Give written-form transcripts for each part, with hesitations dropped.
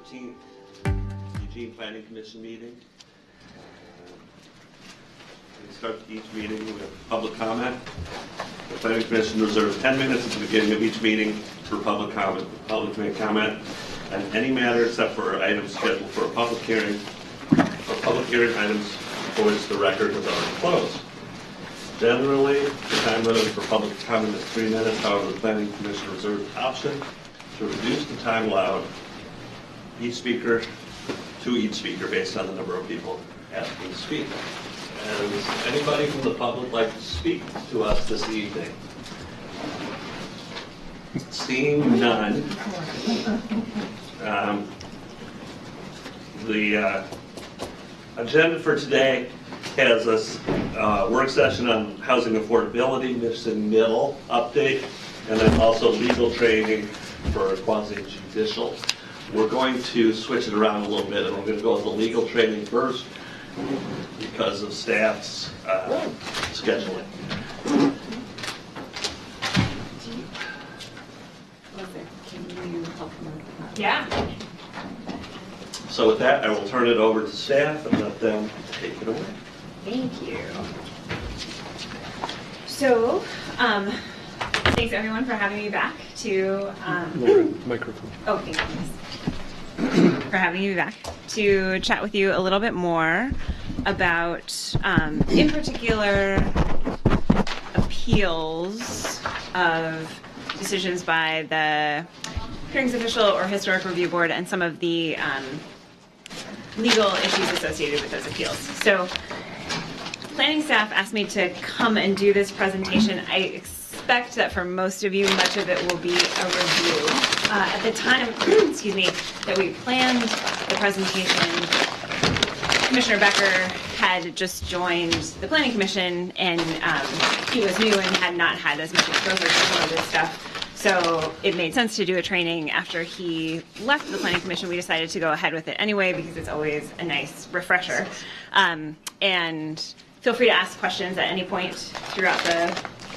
14th Eugene Planning Commission meeting. We start each meeting with public comment. The Planning Commission reserves 10 minutes at the beginning of each meeting for public comment. The public may comment on any matter except for items scheduled for a public hearing or public hearing items for which the record has already closed. Generally, the time limit for public comment is 3 minutes. However, the Planning Commission reserves the option to reduce the time allowed to each speaker based on the number of people asking to speak. And does anybody from the public like to speak to us this evening? Seeing none, the agenda for today has a work session on housing affordability, missing middle update, and then also legal training for quasi-judicial. We're going to switch it around a little bit, and we're going to go with the legal training first because of staff's scheduling. Yeah. So with that, I will turn it over to staff and let them take it away. Thank you. So, thanks everyone for having me back to Microphone. oh, thank you for having me back to chat with you a little bit more about, in particular, appeals of decisions by the hearings official or historic review board and some of the legal issues associated with those appeals. So, planning staff asked me to come and do this presentation. I expect that for most of you, much of it will be a review. At the time, excuse me, that we planned the presentation, Commissioner Becker had just joined the Planning Commission, and he was new and had not had as much exposure to some of this stuff. So it made sense to do a training after he left the Planning Commission. We decided to go ahead with it anyway because it's always a nice refresher. And feel free to ask questions at any point throughout the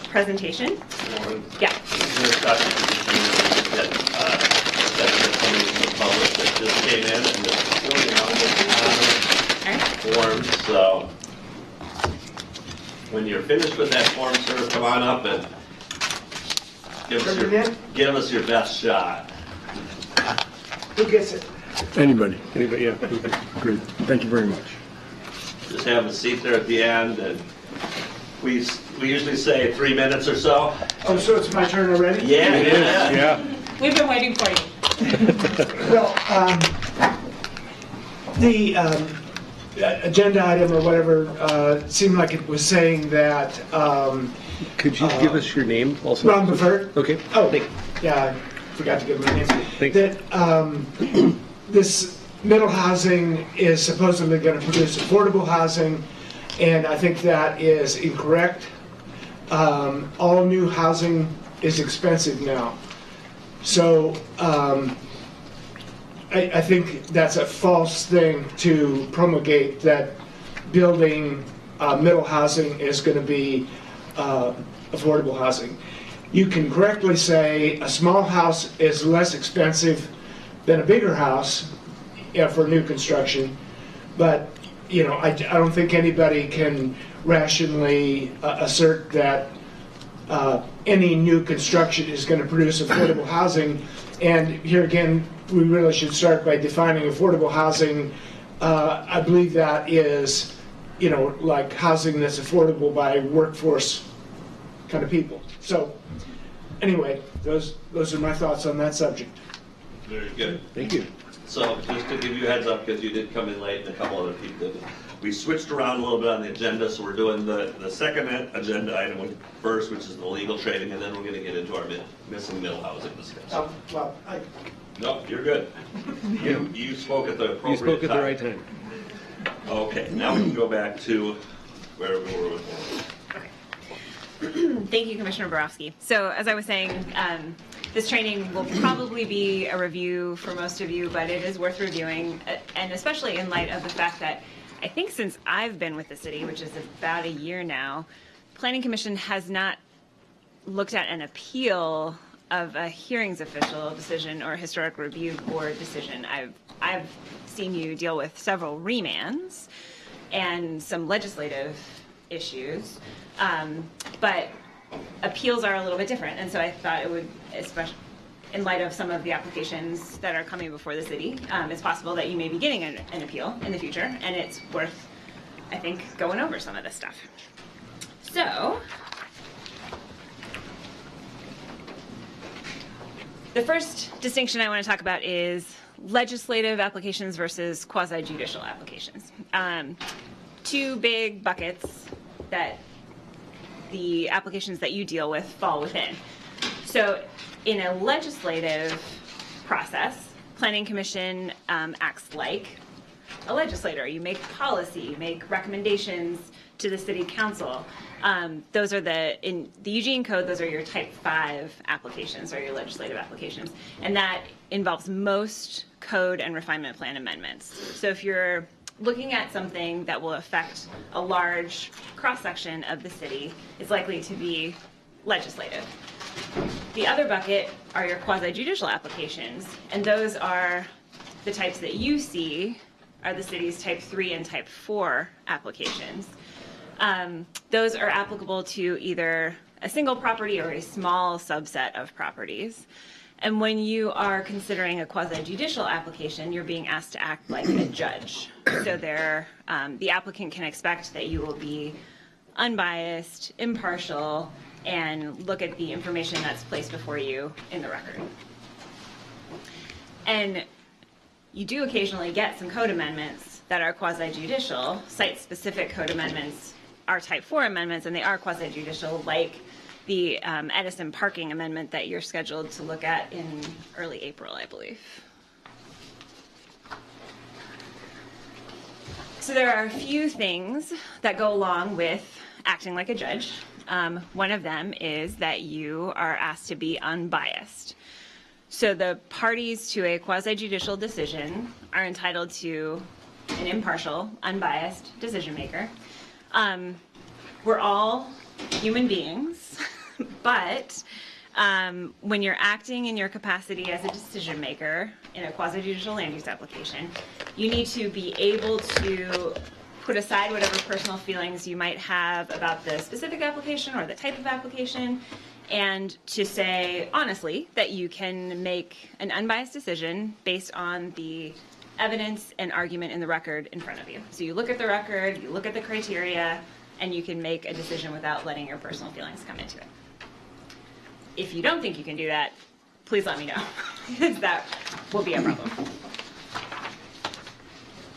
presentation. Lauren, Yeah. The public that just came in and just filling out the form. So when you're finished with that form, sir, come on up and give us your best shot. Who gets it? Anybody, yeah. Great. Thank you very much. Just have a seat there at the end, and we usually say 3 minutes or so. Oh, so it's my turn already? Yeah, It is, yeah. We've been waiting for you. Well, the agenda item or whatever seemed like it was saying that Could you give us your name also? Ron Bevert. Okay. Oh, yeah, I forgot to give my name. Thanks. That this middle housing is supposedly going to produce affordable housing, and I think that is incorrect. All new housing is expensive now. So I think that's a false thing to promulgate, that building middle housing is going to be affordable housing. You can correctly say a small house is less expensive than a bigger house for new construction, but you know, I don't think anybody can rationally assert that any new construction is going to produce affordable housing. And here again, we really should start by defining affordable housing. I believe that is, you know, like housing that's affordable by workforce kind of people. So anyway, those are my thoughts on that subject. Very good. Thank you. So just to give you a heads up, because you did come in late and a couple other people did, we switched around a little bit on the agenda, so we're doing the second agenda item first, which is the legal training, and then we're going to get into our missing middle housing discussion. Well, No, you're good. You spoke at the appropriate time. You spoke at the right time. Okay, now we can go back to where we were with. Thank you, Commissioner Borowski. So as I was saying, this training will probably be a review for most of you, but it is worth reviewing, and especially in light of the fact that I think since I've been with the city, which is about a year now, Planning Commission has not looked at an appeal of a hearings official decision or historic review board decision. I've I've seen you deal with several remands and some legislative issues, but appeals are a little bit different. And so I thought it would, especially in light of some of the applications that are coming before the city, it's possible that you may be getting an appeal in the future, and it's worth, I think, going over some of this stuff. So, the first distinction I want to talk about is legislative applications versus quasi-judicial applications. Two big buckets that the applications that you deal with fall within. So in a legislative process, Planning Commission acts like a legislator. You make policy, you make recommendations to the City Council. Those are in the Eugene Code, those are your type 5 applications, or your legislative applications. And that involves most code and refinement plan amendments. So if you're looking at something that will affect a large cross-section of the city, it's likely to be legislative. The other bucket are your quasi-judicial applications, and those are the types that you see are the city's type 3 and type 4 applications. Those are applicable to either a single property or a small subset of properties. And when you are considering a quasi-judicial application, you're being asked to act like a judge. So the applicant can expect that you will be unbiased, impartial, and look at the information that's placed before you in the record. And you do occasionally get some code amendments that are quasi-judicial. Site-specific code amendments are type 4 amendments, and they are quasi-judicial, like the Edison parking amendment that you're scheduled to look at in early April, I believe. So there are a few things that go along with acting like a judge. One of them is that you are asked to be unbiased. So the parties to a quasi-judicial decision are entitled to an impartial, unbiased decision maker. We're all human beings, but when you're acting in your capacity as a decision maker in a quasi-judicial land use application, you need to be able to put aside whatever personal feelings you might have about the specific application or the type of application, and to say honestly that you can make an unbiased decision based on the evidence and argument in the record in front of you. So you look at the record, you look at the criteria, and you can make a decision without letting your personal feelings come into it. If you don't think you can do that, please let me know, because that will be a problem.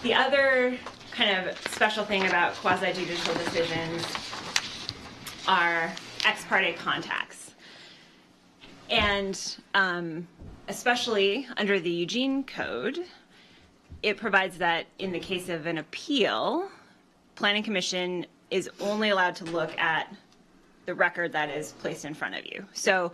The other kind of special thing about quasi-judicial decisions are ex parte contacts. And especially under the Eugene Code, it provides that in the case of an appeal, Planning Commission is only allowed to look at the record that is placed in front of you. So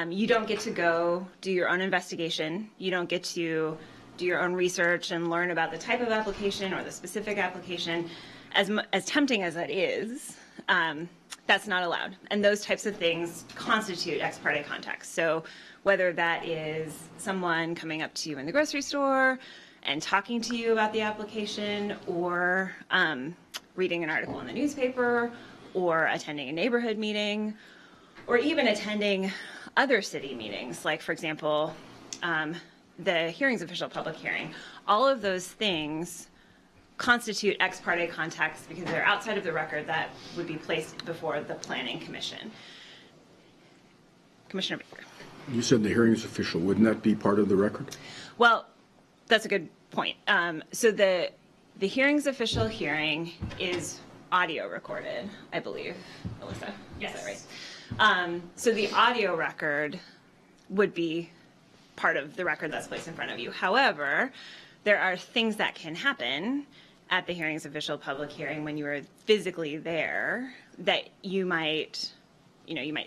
you don't get to go do your own investigation. You don't get to do your own research and learn about the type of application or the specific application. As tempting as that is, that's not allowed. And those types of things constitute ex parte contacts. So whether that is someone coming up to you in the grocery store and talking to you about the application, or reading an article in the newspaper, or attending a neighborhood meeting, or even attending other city meetings, like, for example, the hearings official public hearing. All of those things constitute ex parte contacts because they're outside of the record that would be placed before the Planning Commission. Commissioner Baker. You said the hearings official. Wouldn't that be part of the record? Well, that's a good point. So the hearings official hearing is audio recorded, I believe. Alyssa, yes. Is that right? So the audio record would be part of the record that's placed in front of you. However, there are things that can happen at the hearings official public hearing when you are physically there that you might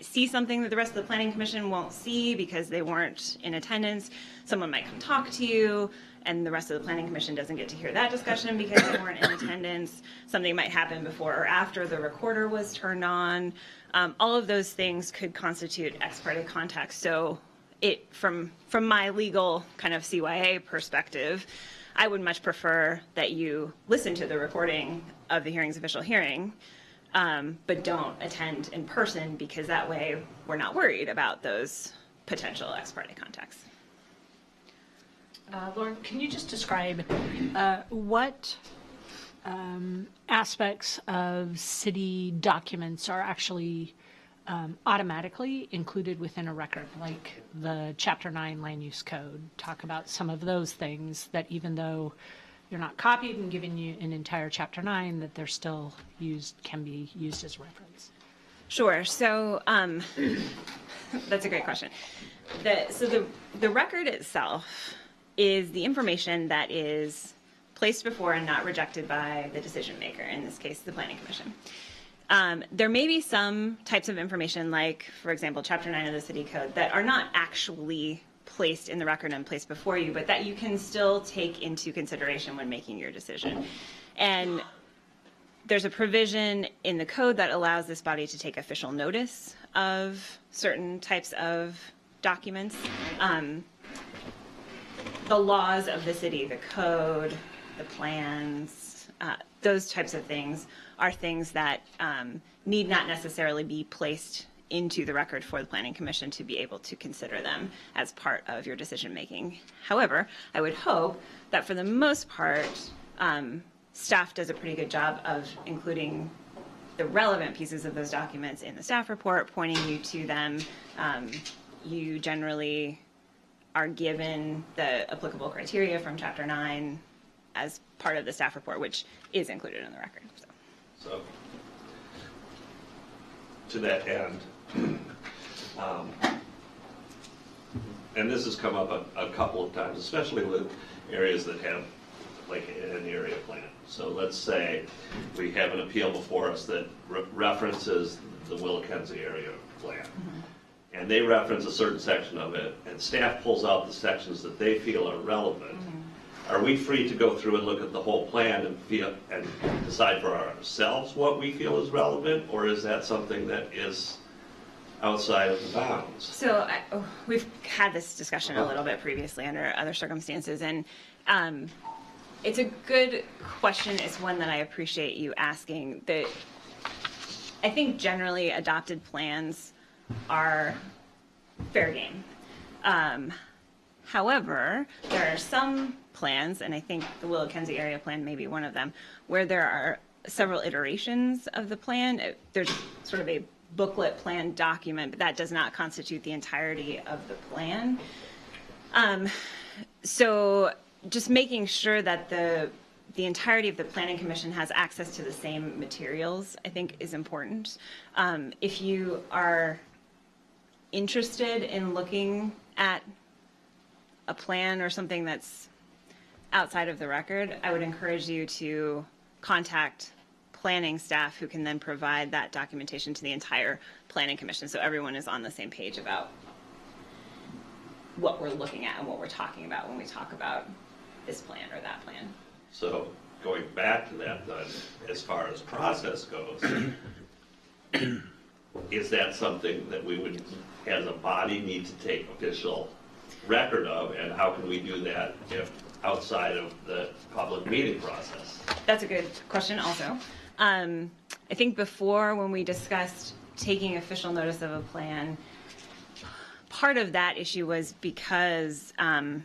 see something that the rest of the Planning Commission won't see because they weren't in attendance. Someone might come talk to you, and the rest of the Planning Commission doesn't get to hear that discussion because they weren't in attendance. Something might happen before or after the recorder was turned on. All of those things could constitute ex parte contacts. So from my legal kind of CYA perspective, I would much prefer that you listen to the recording of the hearing's official hearing, but don't attend in person, because that way we're not worried about those potential ex parte contacts. Lauren, can you just describe what aspects of city documents are actually automatically included within a record, like the Chapter 9 Land Use Code? Talk about some of those things that, even though you're not copied and given you an entire Chapter 9, that they're still can be used as reference. Sure. So that's a great question. The record itself is the information that is placed before and not rejected by the decision maker, in this case, the Planning Commission. There may be some types of information, like, for example, Chapter 9 of the City Code, that are not actually placed in the record and placed before you, but that you can still take into consideration when making your decision. And there's a provision in the code that allows this body to take official notice of certain types of documents. The laws of the city, the code, the plans, those types of things are things that need not necessarily be placed into the record for the Planning Commission to be able to consider them as part of your decision making. However, I would hope that for the most part, staff does a pretty good job of including the relevant pieces of those documents in the staff report, pointing you to them. You generally are given the applicable criteria from Chapter 9 as part of the staff report, which is included in the record. So to that end, and this has come up a couple of times, especially with areas that have like an area plan. So let's say we have an appeal before us that references the Willikenzie area plan. Mm-hmm. And they reference a certain section of it, and staff pulls out the sections that they feel are relevant. Mm-hmm. Are we free to go through and look at the whole plan and decide for ourselves what we feel is relevant, or is that something that is outside of the bounds? So we've had this discussion a little bit previously under other circumstances, and it's a good question. It's one that I appreciate you asking. I think generally adopted plans are fair game. However, there are some plans, and I think the Willikenzie area plan may be one of them, where there are several iterations of the plan. There's sort of a booklet plan document, but that does not constitute the entirety of the plan. So just making sure that the entirety of the Planning Commission has access to the same materials, I think, is important. If you are interested in looking at a plan or something that's outside of the record, I would encourage you to contact planning staff, who can then provide that documentation to the entire Planning Commission, so everyone is on the same page about what we're looking at and what we're talking about when we talk about this plan or that plan. So going back to that then, as far as process goes, is that something that we would, as a body, need to take official record of, and how can we do that if outside of the public meeting process? That's a good question also. I think before, when we discussed taking official notice of a plan, part of that issue was because, and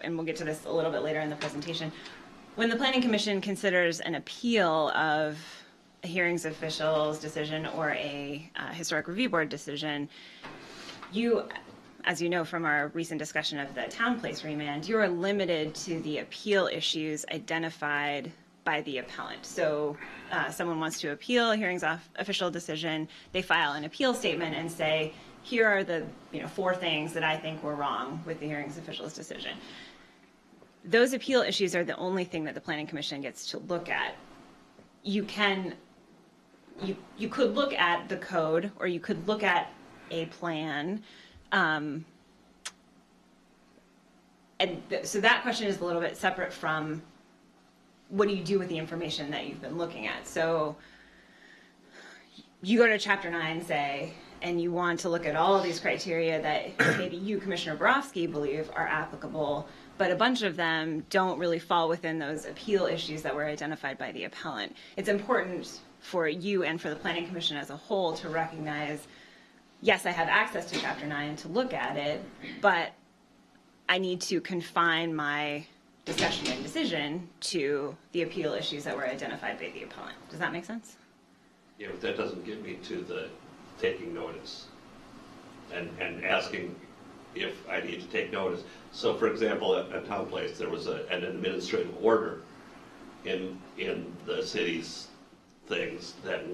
we'll get to this a little bit later in the presentation, when the Planning Commission considers an appeal of a hearings official's decision or a historic review board decision, you, as you know from our recent discussion of the town place remand, you are limited to the appeal issues identified by the appellant. So someone wants to appeal a hearings official decision, they file an appeal statement and say, here are the 4 things that I think were wrong with the hearings official's decision. Those appeal issues are the only thing that the Planning Commission gets to look at. You could look at the code, or you could look at a plan. So that question is a little bit separate from what do you do with the information that you've been looking at. So you go to Chapter 9, say, and you want to look at all of these criteria that maybe you, Commissioner Borofsky, believe are applicable, but a bunch of them don't really fall within those appeal issues that were identified by the appellant. It's important for you and for the Planning Commission as a whole to recognize, yes, I have access to Chapter 9 to look at it, but I need to confine my discussion and decision to the appeal issues that were identified by the appellant. Does that make sense? Yeah, but that doesn't get me to the taking notice and asking if I need to take notice. So for example, at Town Place, there was an administrative order in the city's things that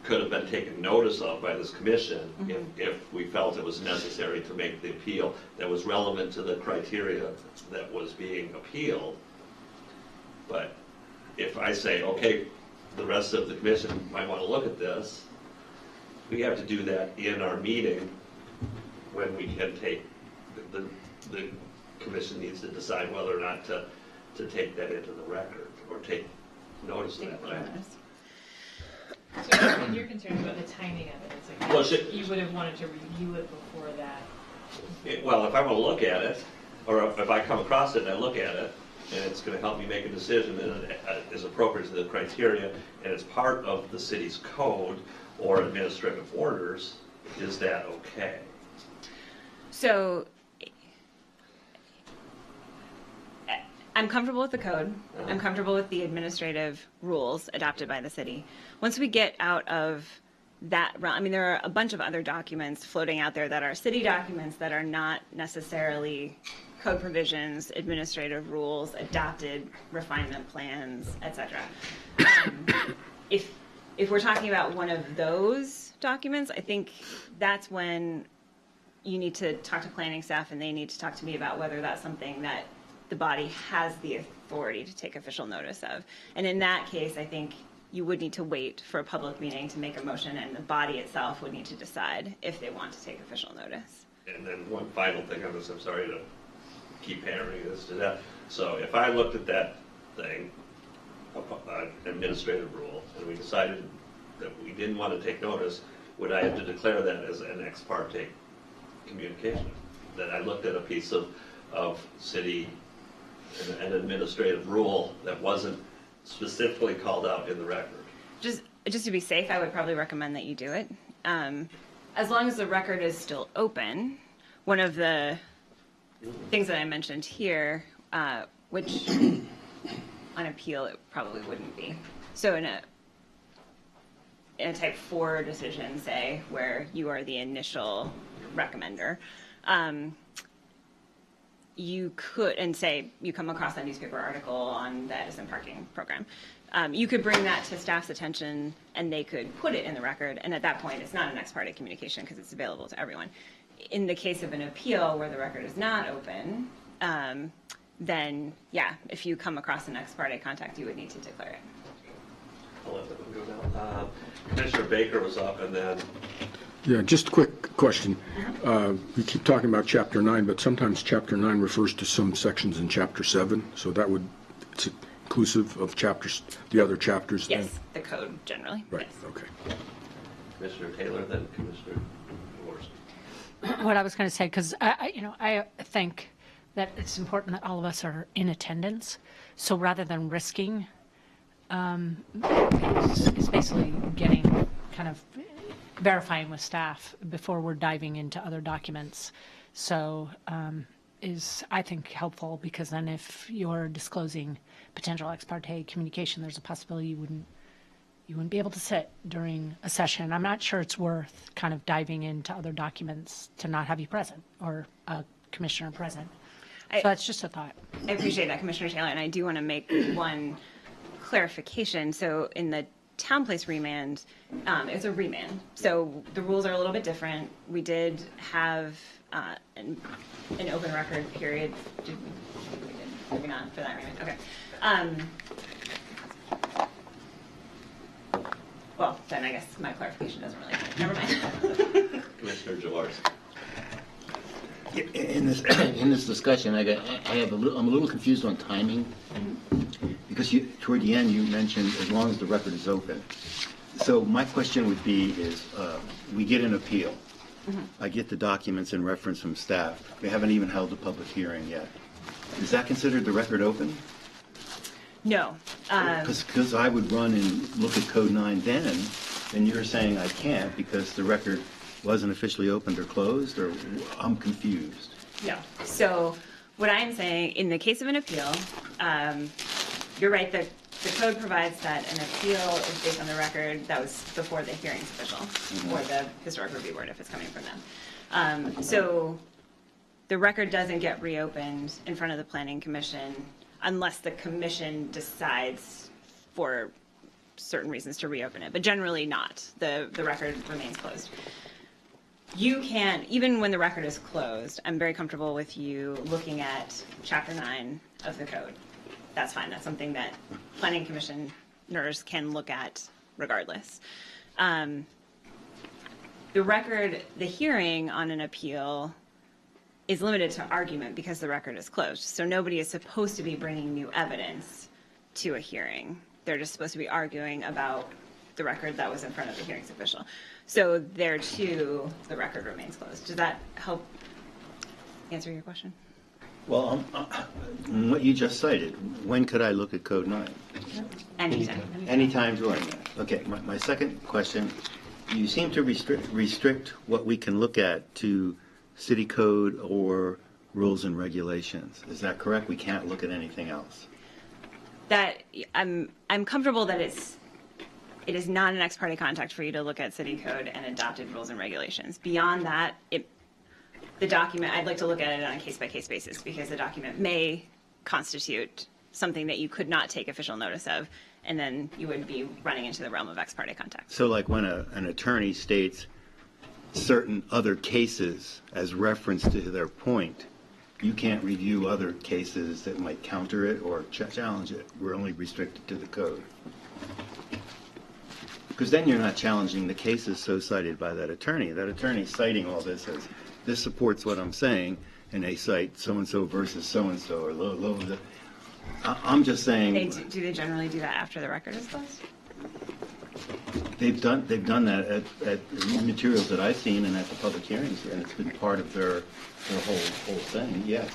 could have been taken notice of by this commission if we felt it was necessary to make the appeal that was relevant to the criteria that was being appealed. But if I say, okay, the rest of the commission might want to look at this, we have to do that in our meeting when we can take, the commission needs to decide whether or not to take that into the record or take notice of that, right? So you're concerned about the timing of it. It's like Well, you would have wanted to review it before that. Well, if I want to look at it, or if I come across it and I look at it, and it's going to help me make a decision and it is appropriate to the criteria, and it's part of the city's code or administrative orders, is that okay? So I'm comfortable with the code. I'm comfortable with the administrative rules adopted by the city. Once we get out of that realm, I mean, there are a bunch of other documents floating out there that are city documents that are not necessarily code provisions, administrative rules, adopted refinement plans, etc. If we're talking about one of those documents, I think that's when you need to talk to planning staff and they need to talk to me about whether that's something that the body has the authority to take official notice of. And in that case, I think you would need to wait for a public meeting to make a motion, and the body itself would need to decide if they want to take official notice. And then one final thing on this, I'm sorry to keep hammering this to death. So if I looked at that thing, administrative rule, and we decided that we didn't want to take notice, would I have to declare that as an ex parte communication? That I looked at a piece of city, an administrative rule that wasn't specifically called out in the record? Just to be safe, I would probably recommend that you do it. As long as the record is still open, one of the things that I mentioned here, which on appeal it probably wouldn't be. So in a type 4 decision, say, where you are the initial recommender, you could, and say you come across a newspaper article on the Edison parking program, you could bring that to staff's attention and they could put it in the record, and at that point it's not an ex parte communication because it's available to everyone. In the case of an appeal where the record is not open, then yeah, if you come across an ex parte contact, you would need to declare it. I'll let that one go down. Commissioner Baker was up, and then Yeah, just a quick question. We keep talking about Chapter 9, but sometimes Chapter 9 refers to some sections in Chapter 7, so it's inclusive of chapters, the other chapters then? Yes, the code generally. Right, Yes. okay. Commissioner Taylor, then Commissioner Jaworski. What I was going to say, because I think that it's important that all of us are in attendance. So rather than risking, it's basically getting kind of verifying with staff before we're diving into other documents. So is, I think, helpful, because then if you're disclosing potential ex parte communication, there's a possibility you wouldn't be able to sit during a session. I'm not sure it's worth kind of diving into other documents to not have you present or a commissioner present. So that's just a thought. I appreciate that, Commissioner Taylor, and I do want to make one clarification. So in the Town Place remand, it's a remand. So the rules are a little bit different. We did have an open record period. Maybe not for that remand. Okay. Well, then I guess my clarification doesn't really matter. Never mind. Commissioner Jaworski. In this discussion, I'm a little confused on timing, because toward the end you mentioned as long as the record is open. So my question would be is we get an appeal. I get the documents and reference from staff. We haven't even held a public hearing yet. Is that considered the record open? No. Because I would run and look at Code 9 then, and you're saying I can't because the record wasn't officially opened or closed, or I'm confused. No. So what I'm saying, in the case of an appeal, you're right, the code provides that an appeal is based on the record that was before the hearings official, or the historic review board if it's coming from them. So the record doesn't get reopened in front of the planning commission unless the commission decides for certain reasons to reopen it, but generally not. The record remains closed. You can't, even when the record is closed, I'm very comfortable with you looking at Chapter 9 of the code. That's fine. That's something that planning commissioners can look at regardless. The record, the hearing on an appeal is limited to argument because the record is closed. So nobody is supposed to be bringing new evidence to a hearing. They're just supposed to be arguing about the record that was in front of the hearings official. So there too, the record remains closed. Does that help answer your question? Well, what you just cited, when could I look at Code 9? Anytime. Anytime during that. Okay, my second question, you seem to restrict what we can look at to city code or rules and regulations. Is that correct? We can't look at anything else? That I'm comfortable that it is not an ex parte contact for you to look at city code and adopted rules and regulations. Beyond that, the document, I'd like to look at it on a case-by-case basis because the document may constitute something that you could not take official notice of, and then you would be running into the realm of ex parte contact. So like when an attorney states certain other cases as reference to their point, you can't review other cases that might counter it or challenge it. We're only restricted to the code. Because then you're not challenging the cases so cited by that attorney. That attorney citing all this as, this supports what I'm saying, and they cite so-and-so versus so-and-so, or I'm just saying... Do they generally do that after the record is closed? They've done that at materials that I've seen and at the public hearings, and it's been part of their whole thing, yes.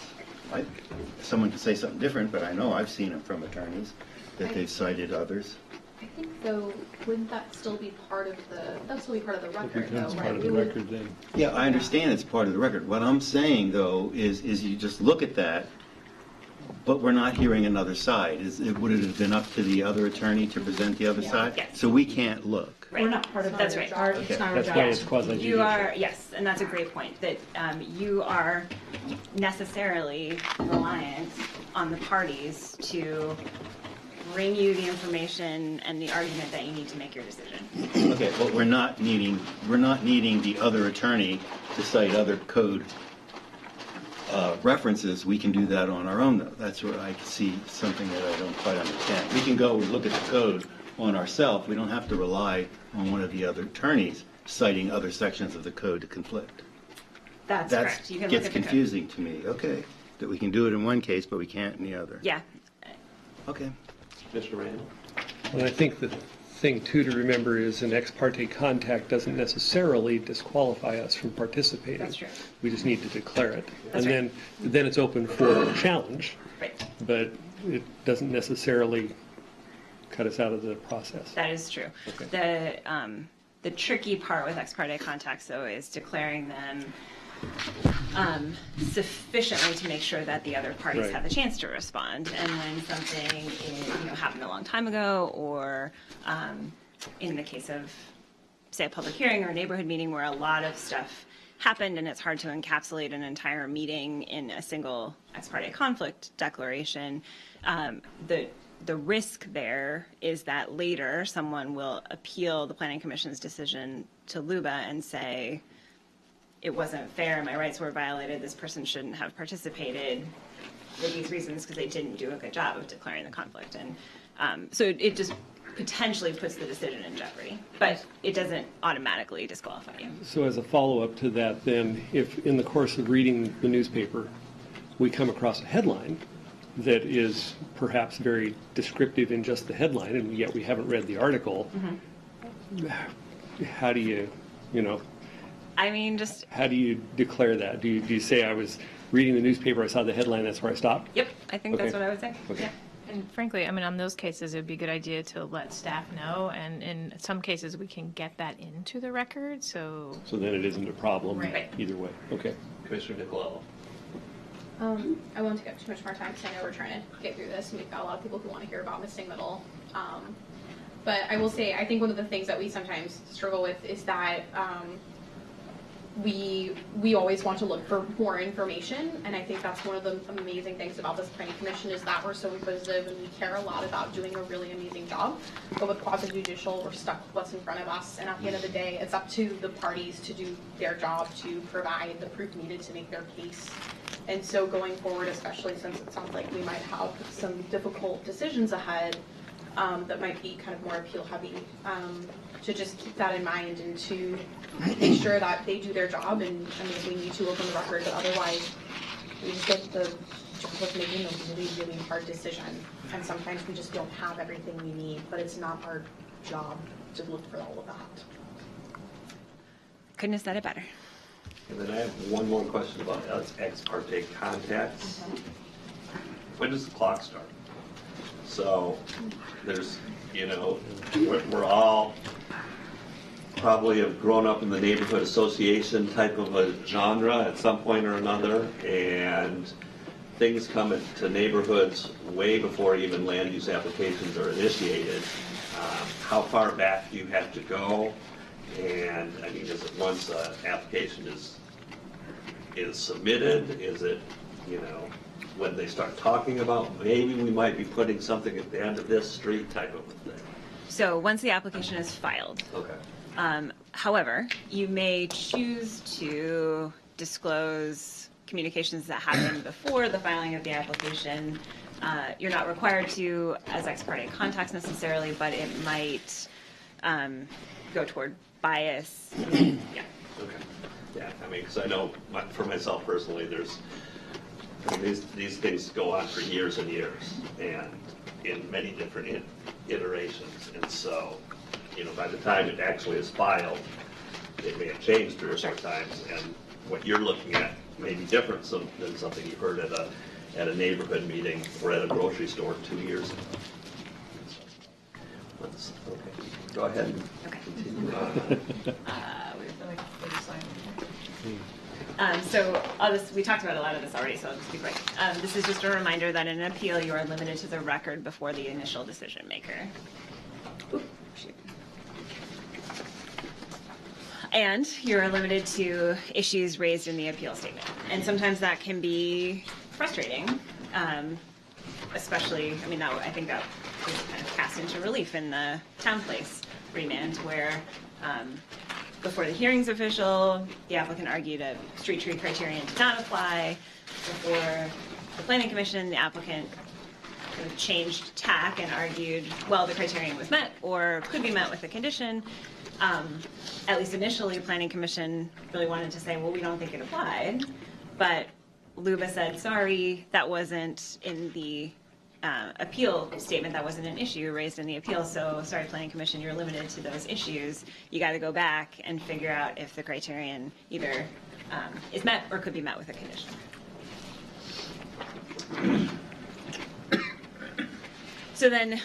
Someone could say something different, but I know I've seen it from attorneys, that they've cited others. I think though, wouldn't that still be part of the record though, Part of right? the record then. Yeah, I understand it's part of the record. What I'm saying though is you just look at that, but we're not hearing another side. Would it have been up to the other attorney to present the other side? Yes. So we can't look. Right. We're not part of That's our right. job. Okay. It's not our That's job. why it's quasi-judicial. You are, yes, and that's a great point, that you are necessarily reliant on the parties to bring you the information and the argument that you need to make your decision. Okay, well, we're not needing the other attorney to cite other code references. We can do that on our own, though. That's where I see something that I don't quite understand. We can go look at the code on ourselves. We don't have to rely on one of the other attorneys citing other sections of the code to conflict. That's correct. You can look Gets at the code. confusing to me. Okay, that we can do it in one case, but we can't in the other. Yeah. Okay. Mr. Randall? And I think the thing too to remember is an ex parte contact doesn't necessarily disqualify us from participating. That's true. We just need to declare it. That's And then it's open for challenge, Right. but it doesn't necessarily cut us out of the process. That is true. Okay. The tricky part with ex parte contacts, though, is declaring them sufficiently to make sure that the other parties Right. have the chance to respond. And when something happened a long time ago, or in the case of, say, a public hearing or a neighborhood meeting where a lot of stuff happened and it's hard to encapsulate an entire meeting in a single ex parte conflict declaration, the risk there is that later someone will appeal the Planning Commission's decision to LUBA and say, it wasn't fair, my rights were violated, this person shouldn't have participated for these reasons because they didn't do a good job of declaring the conflict. And so it just potentially puts the decision in jeopardy, but it doesn't automatically disqualify you. So as a follow-up to that, then, if in the course of reading the newspaper, we come across a headline that is perhaps very descriptive in just the headline, and yet we haven't read the article, how do you you know? I mean, just, How do you declare that? Do you say, I was reading the newspaper, I saw the headline, that's where I stopped? yep, I think that's Okay. what I would say. Okay. Yeah. And frankly, I mean, on those cases, it'd be a good idea to let staff know, and in some cases, we can get that into the record, so. So then it isn't a problem Right. either way. Okay. Commissioner Nicolau. I won't take up too much more time because I know we're trying to get through this and we've got a lot of people who want to hear about missing middle. But I will say, I think one of the things that we sometimes struggle with is that we always want to look for more information, and I think that's one of the amazing things about this planning commission is that we're so inquisitive and we care a lot about doing a really amazing job. But with quasi judicial, we're stuck with what's in front of us, and at the end of the day, it's up to the parties to do their job to provide the proof needed to make their case. And so going forward, especially since it sounds like we might have some difficult decisions ahead that might be kind of more appeal heavy, to just keep that in mind and to make sure that they do their job. And I mean, if we need to open the record, but otherwise we just get the job of making a really, really hard decision. And sometimes we just don't have everything we need, but it's not our job to look for all of that. Couldn't have said it better. And then I have one more question about ex parte contacts. When does the clock start? So there's, you know, we're all probably have grown up in the neighborhood association type of a genre at some point or another, and things come into neighborhoods way before even land use applications are initiated. How far back do you have to go? And I mean, is it once an application is submitted? Is it, you know, when they start talking about maybe we might be putting something at the end of this street type of a thing? So once the application is filed, Okay. however, you may choose to disclose communications that happen before the filing of the application. You're not required to as ex parte contacts necessarily, but it might go toward bias. Yeah. Okay. Yeah, I mean, because I know for myself personally, I mean, these things go on for years and years, and in many different iterations. And so, you know, by the time it actually is filed, it may have changed 3 or 4 times, and what you're looking at may be different than something you heard at a neighborhood meeting or at a grocery store 2 years ago. Okay, go ahead and Okay. continue on. So we talked about a lot of this already, so I'll just be quick. This is just a reminder that in an appeal, you are limited to the record before the initial decision maker. Oop, shoot. And you're limited to issues raised in the appeal statement. And sometimes that can be frustrating, especially, I mean, I think that was kind of cast into relief in the town place remand where before the hearings official, the applicant argued a street tree criterion did not apply. Before the planning commission, the applicant kind of changed tack and argued, well, the criterion was met or could be met with a condition. At least initially, planning commission really wanted to say, well, we don't think it applied. But Luba said, sorry, that wasn't in the appeal statement, that wasn't an issue raised in the appeal, so sorry, planning commission, you're limited to those issues. You got to go back and figure out if the criterion either is met or could be met with a condition. So then,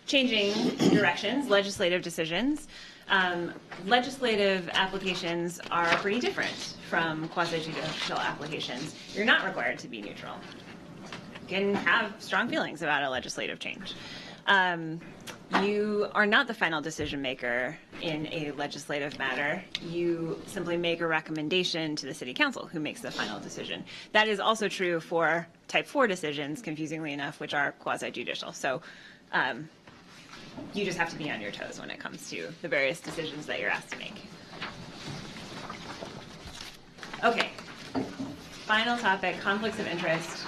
changing directions, legislative decisions. Legislative applications are pretty different from quasi-judicial applications. You're not required to be neutral. Can have strong feelings about a legislative change. You are not the final decision maker in a legislative matter. You simply make a recommendation to the city council who makes the final decision. That is also true for type 4 decisions, confusingly enough, which are quasi-judicial. So you just have to be on your toes when it comes to the various decisions that you're asked to make. Okay, final topic, conflicts of interest.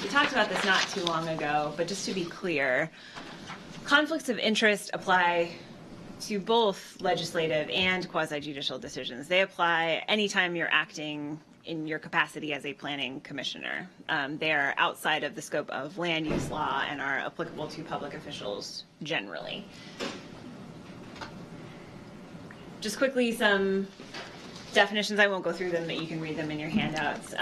We talked about this not too long ago, but just to be clear, conflicts of interest apply to both legislative and quasi-judicial decisions. They apply anytime you're acting in your capacity as a planning commissioner. They are outside of the scope of land use law and are applicable to public officials generally. just quickly, some definitions. I won't go through them, but you can read them in your handouts.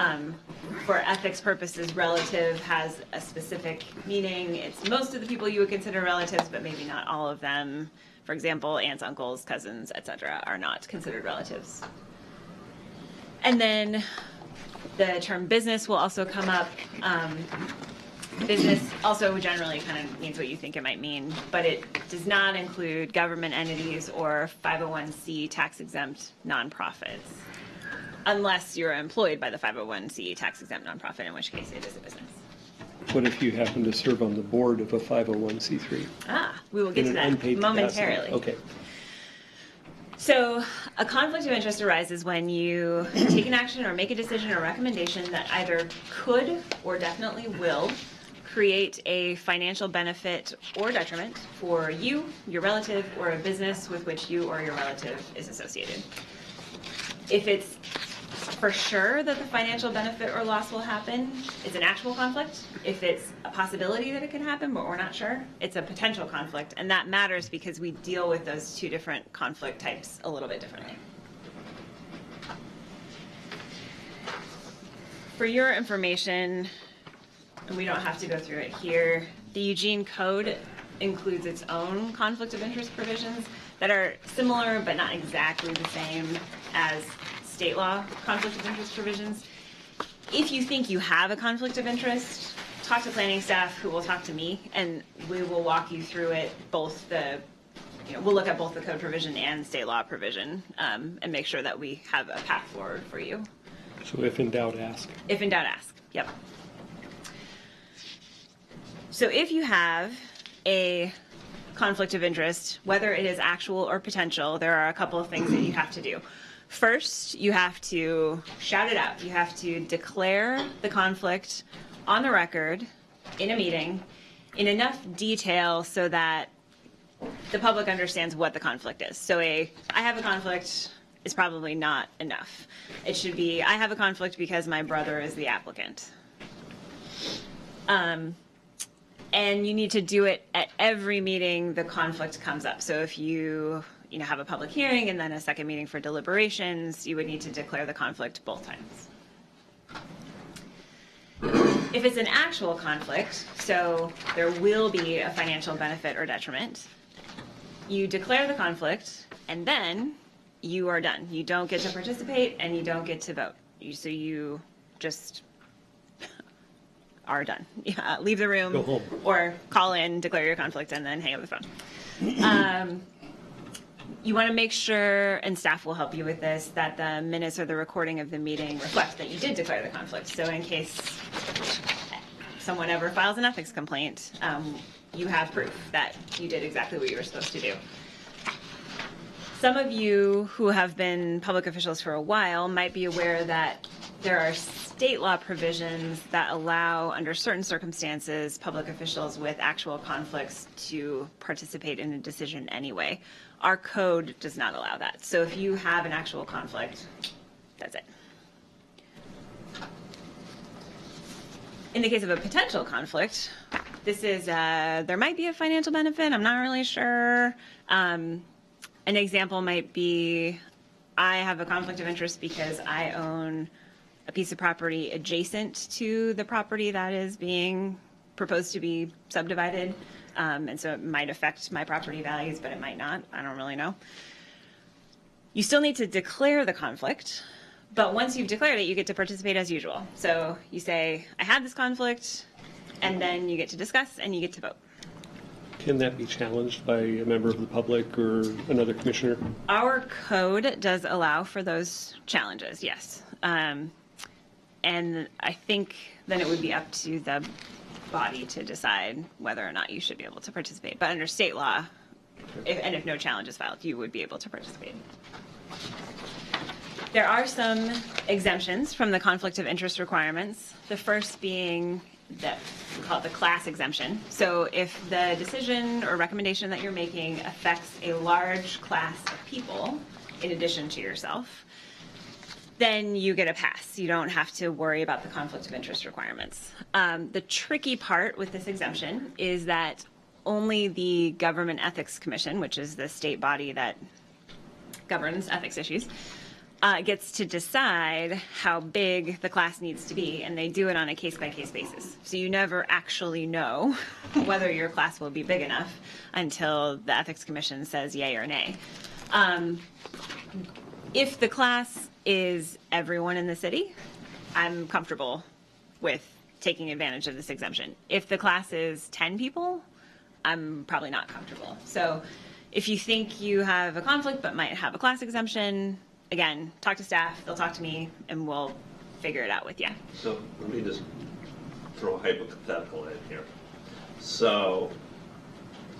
For ethics purposes, relative has a specific meaning. It's most of the people you would consider relatives, but maybe not all of them. For example, aunts, uncles, cousins, etc. are not considered relatives. And then the term business will also come up. Business also generally kind of means what you think it might mean, but it does not include government entities or 501c tax-exempt nonprofits, unless you're employed by the 501c tax-exempt nonprofit, in which case it is a business. What if you happen to serve on the board of a 501c3? We will get to that momentarily. Okay. So a conflict of interest arises when you take an action or make a decision or recommendation that either could or definitely will create a financial benefit or detriment for you, your relative, or a business with which you or your relative is associated. If it's for sure that the financial benefit or loss will happen, it's an actual conflict. If it's a possibility that it can happen, but we're not sure, it's a potential conflict. And that matters because we deal with those two different conflict types a little bit differently. For your information, and we don't have to go through it here, the Eugene Code includes its own conflict of interest provisions that are similar but not exactly the same as state law conflict of interest provisions. If you think you have a conflict of interest, talk to planning staff, who will talk to me, and we will walk you through it, both the, we'll look at both the code provision and state law provision, and make sure that we have a path forward for you. So if in doubt, ask. If in doubt, ask. Yep. So if you have a conflict of interest, whether it is actual or potential, there are a couple of things that you have to do. First, you have to shout it out. You have to declare the conflict on the record in a meeting in enough detail so that the public understands what the conflict is. So I have a conflict is probably not enough. It should be, I have a conflict because my brother is the applicant. And you need to do it at every meeting the conflict comes up. So if you have a public hearing and then a second meeting for deliberations, you would need to declare the conflict both times. If it's an actual conflict, so there will be a financial benefit or detriment, you declare the conflict and then you are done. You don't get to participate and you don't get to vote. So you just are done. Leave the room, go home, or call in, declare your conflict, and then hang up the phone. You want to make sure, and staff will help you with this, that the minutes or the recording of the meeting reflect that you did declare the conflict. So in case someone ever files an ethics complaint, you have proof that you did exactly what you were supposed to do. Some of you who have been public officials for a while might be aware that there are state law provisions that allow, under certain circumstances, public officials with actual conflicts to participate in a decision anyway. Our code does not allow that. So if you have an actual conflict, that's it. In the case of a potential conflict, this is, there might be a financial benefit, I'm not really sure. An example might be, I have a conflict of interest because I own a piece of property adjacent to the property that is being proposed to be subdivided. And so it might affect my property values, but it might not. I don't really know. You still need to declare the conflict, but once you've declared it, you get to participate as usual. So you say, I had this conflict, and then you get to discuss and you get to vote. Can that be challenged by a member of the public or another commissioner? Our code does allow for those challenges, yes. And I think then it would be up to the body to decide whether or not you should be able to participate. But under state law, if no challenge is filed, you would be able to participate. There are some exemptions from the conflict of interest requirements. The first being that we call it the class exemption. So if the decision or recommendation that you're making affects a large class of people, in addition to yourself, then you get a pass. You don't have to worry about the conflict of interest requirements. The tricky part with this exemption is that only the Government Ethics Commission, which is the state body that governs ethics issues, gets to decide how big the class needs to be, and they do it on a case-by-case basis. So you never actually know whether your class will be big enough until the Ethics Commission says yay or nay. If the class is everyone in the city, I'm comfortable with taking advantage of this exemption. If the class is 10 people, I'm probably not comfortable. So if you think you have a conflict but might have a class exemption, again, talk to staff, they'll talk to me, and we'll figure it out with you. So let me just throw a hypothetical in here. So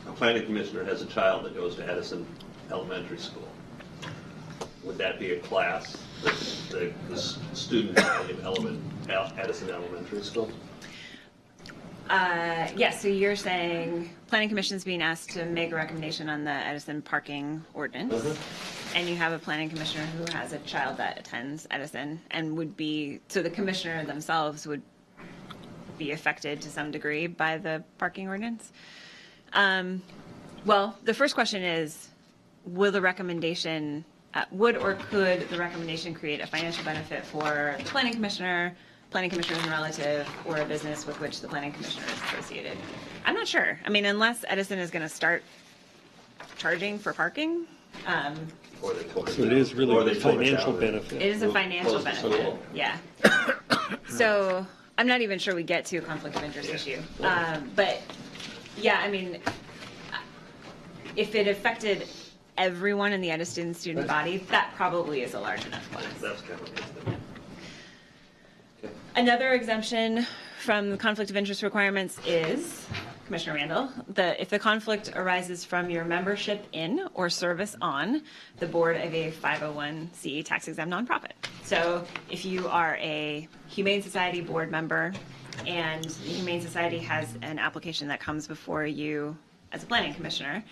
a planning commissioner has a child that goes to Edison Elementary School. Would that be a class, the student at Edison Elementary School? Yes, so you're saying planning commission's being asked to make a recommendation on the Edison parking ordinance, and you have a planning commissioner who has a child that attends Edison and would be, so the commissioner themselves would be affected to some degree by the parking ordinance. Well, the first question is, will the recommendation, would or could the recommendation create a financial benefit for the planning commissioner's relative, or a business with which the planning commissioner is associated? I'm not sure. I mean, unless Edison is going to start charging for parking. So it is really a financial benefit. It is a financial benefit, yeah. So I'm not even sure we get to a conflict of interest issue. But yeah, I mean, if it affected everyone in the Edison student body, that probably is a large enough class. That's kind of it. Another exemption from the conflict of interest requirements is, Commissioner Randall, if the conflict arises from your membership in or service on the board of a 501c tax-exempt nonprofit. So if you are a Humane Society board member and the Humane Society has an application that comes before you as a planning commissioner,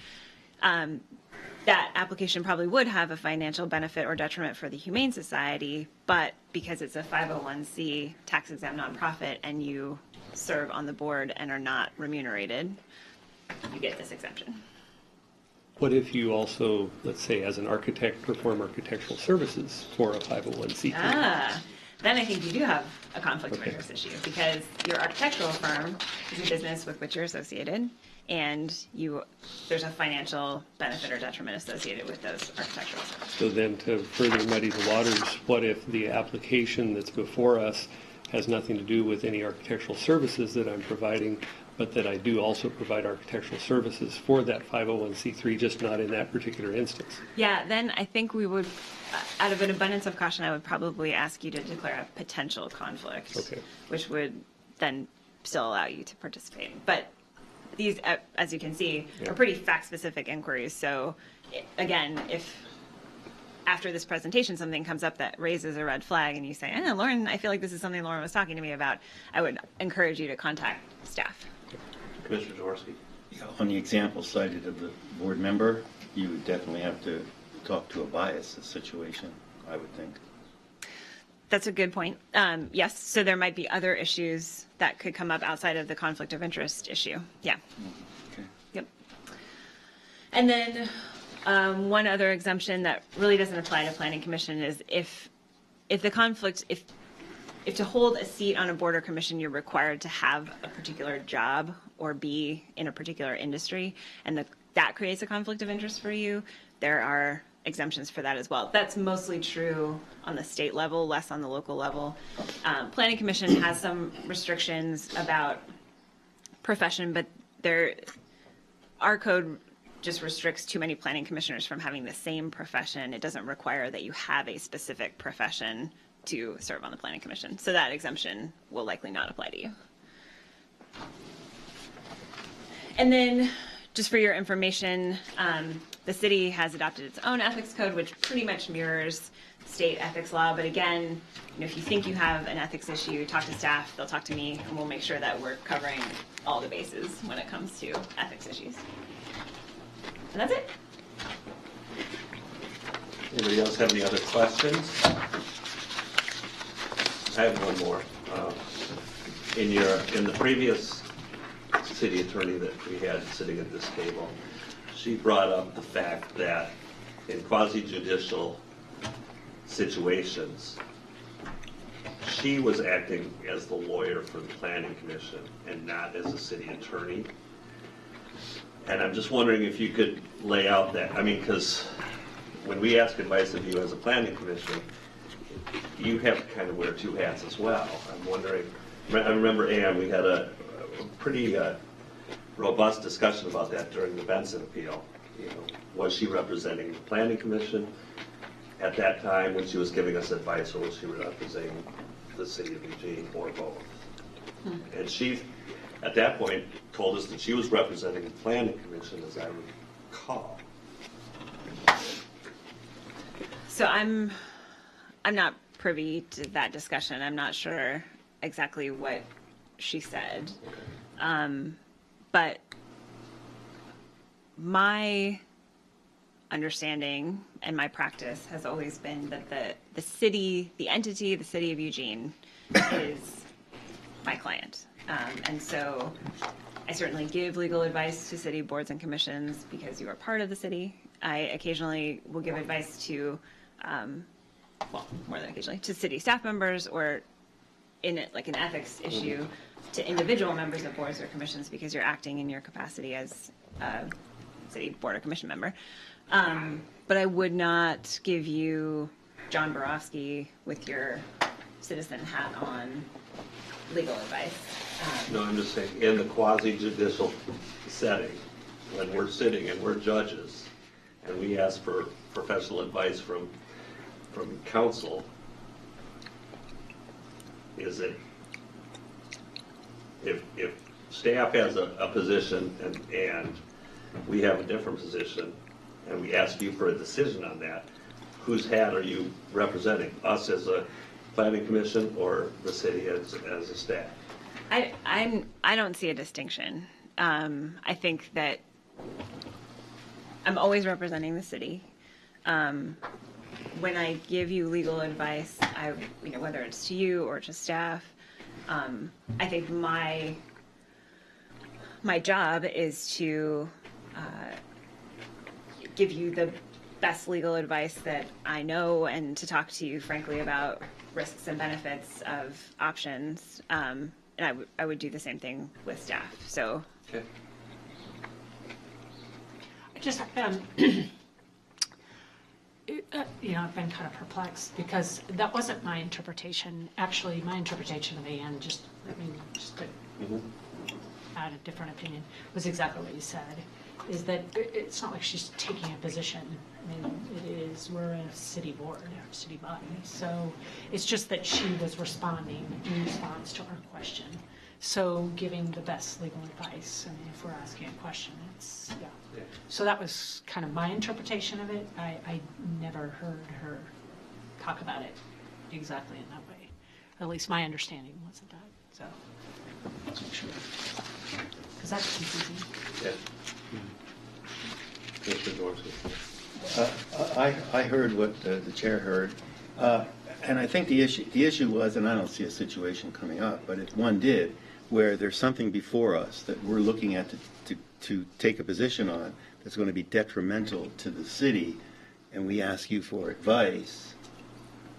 that application probably would have a financial benefit or detriment for the Humane Society, but because it's a 501c tax-exempt nonprofit and you serve on the board and are not remunerated, you get this exemption. What if you also, let's say, as an architect, perform architectural services for a 501c3? Then I think you do have a conflict of interest issue, because your architectural firm is a business with which you're associated, and there's a financial benefit or detriment associated with those architectural services. So then, to further muddy the waters, what if the application that's before us has nothing to do with any architectural services that I'm providing, but that I do also provide architectural services for that 501c3, just not in that particular instance? Yeah, then I think we would, out of an abundance of caution, I would probably ask you to declare a potential conflict, which would then still allow you to participate. But these, as you can see, are pretty fact-specific inquiries. So again, if after this presentation something comes up that raises a red flag and you say, Lauren, I feel like this is something Lauren was talking to me about, I would encourage you to contact staff. Commissioner Jaworski. Yeah, on the example cited of the board member, you would definitely have to talk to a biased situation, I would think. That's a good point. Yes, so there might be other issues that could come up outside of the conflict of interest issue. Yeah. Okay. Yep. And then one other exemption that really doesn't apply to planning commission is if the conflict, if to hold a seat on a board or commission, you're required to have a particular job or be in a particular industry, and that creates a conflict of interest for you, there are exemptions for that as well. That's mostly true on the state level, less on the local level. Planning Commission has some restrictions about profession, but our code just restricts too many planning commissioners from having the same profession. It doesn't require that you have a specific profession to serve on the Planning Commission. So that exemption will likely not apply to you. And then, just for your information, the city has adopted its own ethics code, which pretty much mirrors state ethics law. But again, if you think you have an ethics issue, talk to staff, they'll talk to me, and we'll make sure that we're covering all the bases when it comes to ethics issues. And that's it. Anybody else have any other questions? I have one more. In the previous city attorney that we had sitting at this table, she brought up the fact that in quasi-judicial situations, she was acting as the lawyer for the planning commission and not as a city attorney. And I'm just wondering if you could lay out that, I mean, because when we ask advice of you as a planning commission, you have to kind of wear two hats as well. I'm wondering, I remember, Ann, we had a pretty robust discussion about that during the Benson appeal. You know, was she representing the planning commission at that time when she was giving us advice, or was she representing the city of Eugene, or both? And she, at that point, told us that she was representing the planning commission, as I recall. So I'm not privy to that discussion. I'm not sure exactly what she said. But my understanding and my practice has always been that the city, the entity, the city of Eugene is my client. And so I certainly give legal advice to city boards and commissions because you are part of the city. I occasionally will give advice to, well, more than occasionally, to city staff members, or in it, like an ethics issue, to individual members of boards or commissions because you're acting in your capacity as a city board or commission member. But I would not give you John Borofsky with your citizen hat on legal advice. No, I'm just saying, in the quasi-judicial setting, when we're sitting and we're judges, and we ask for professional advice from counsel, is it, if staff has a position and we have a different position, and we ask you for a decision on that, whose hat are you representing? Us as a planning commission, or the city as a staff? I don't see a distinction. I think that I'm always representing the city. When I give you legal advice, whether it's to you or to staff, I think my job is to give you the best legal advice that I know, and to talk to you frankly about risks and benefits of options. And I would do the same thing with staff. So. Okay. I just, I've been kind of perplexed because that wasn't my interpretation. Actually, my interpretation of Ann, just to add a different opinion, was exactly what you said. Is that it's not like she's taking a position. I mean, we're a city board, a city body. So it's just that she was responding in response to our question. So giving the best legal advice. I mean, if we're asking a question, it's, yeah. So that was kind of my interpretation of it. I never heard her talk about it exactly in that way. At least my understanding wasn't that. So I wasn't sure. Because that's confusing. Yeah. Mr. Dorsey. I heard what the chair heard, and I think the issue was, and I don't see a situation coming up, but if one did, where there's something before us that we're looking at to take a position on that's going to be detrimental to the city, and we ask you for advice,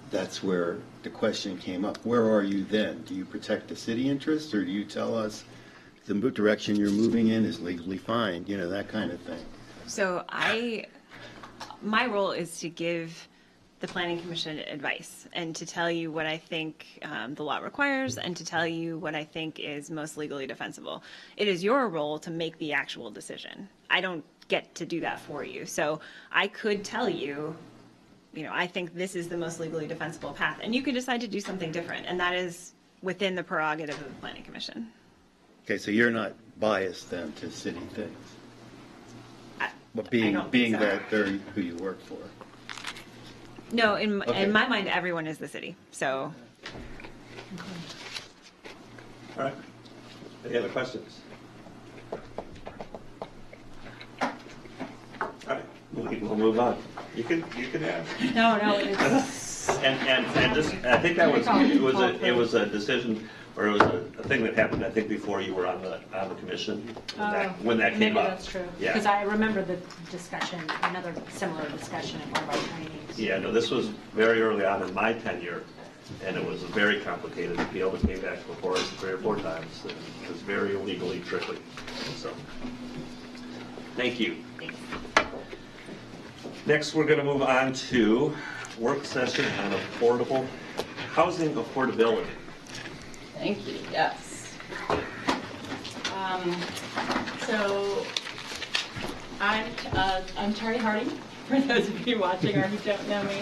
that's where the question came up. Where are you then? Do you protect the city interests, or do you tell us the direction you're moving in is legally fine? You know, that kind of thing. So my role is to give the Planning Commission advice and to tell you what I think the law requires, and to tell you what I think is most legally defensible. It is your role to make the actual decision. I don't get to do that for you. So I could tell you, I think this is the most legally defensible path, and you could decide to do something different, and that is within the prerogative of the Planning Commission. Okay, so you're not biased then to city things? But being so. that they're who you work for. No, in Okay. my mind, everyone is the city. So. All right. Any other questions? All right, we'll move on. You can ask. No, it's. And just, I think it was a decision or it was a thing that happened, I think, before you were on the commission, when that came Maybe up. that's true. Yeah. Because I remember the discussion, another similar discussion at one of our trainings. Yeah, no, this was very early on in my tenure, and it was a very complicated appeal that came back before us 3 or 4 times. It was very legally tricky, so, thank you. Next, we're going to move on to work session on affordable housing affordability. Thank you, yes. So I'm Terry Harding, for those of you watching or who don't know me,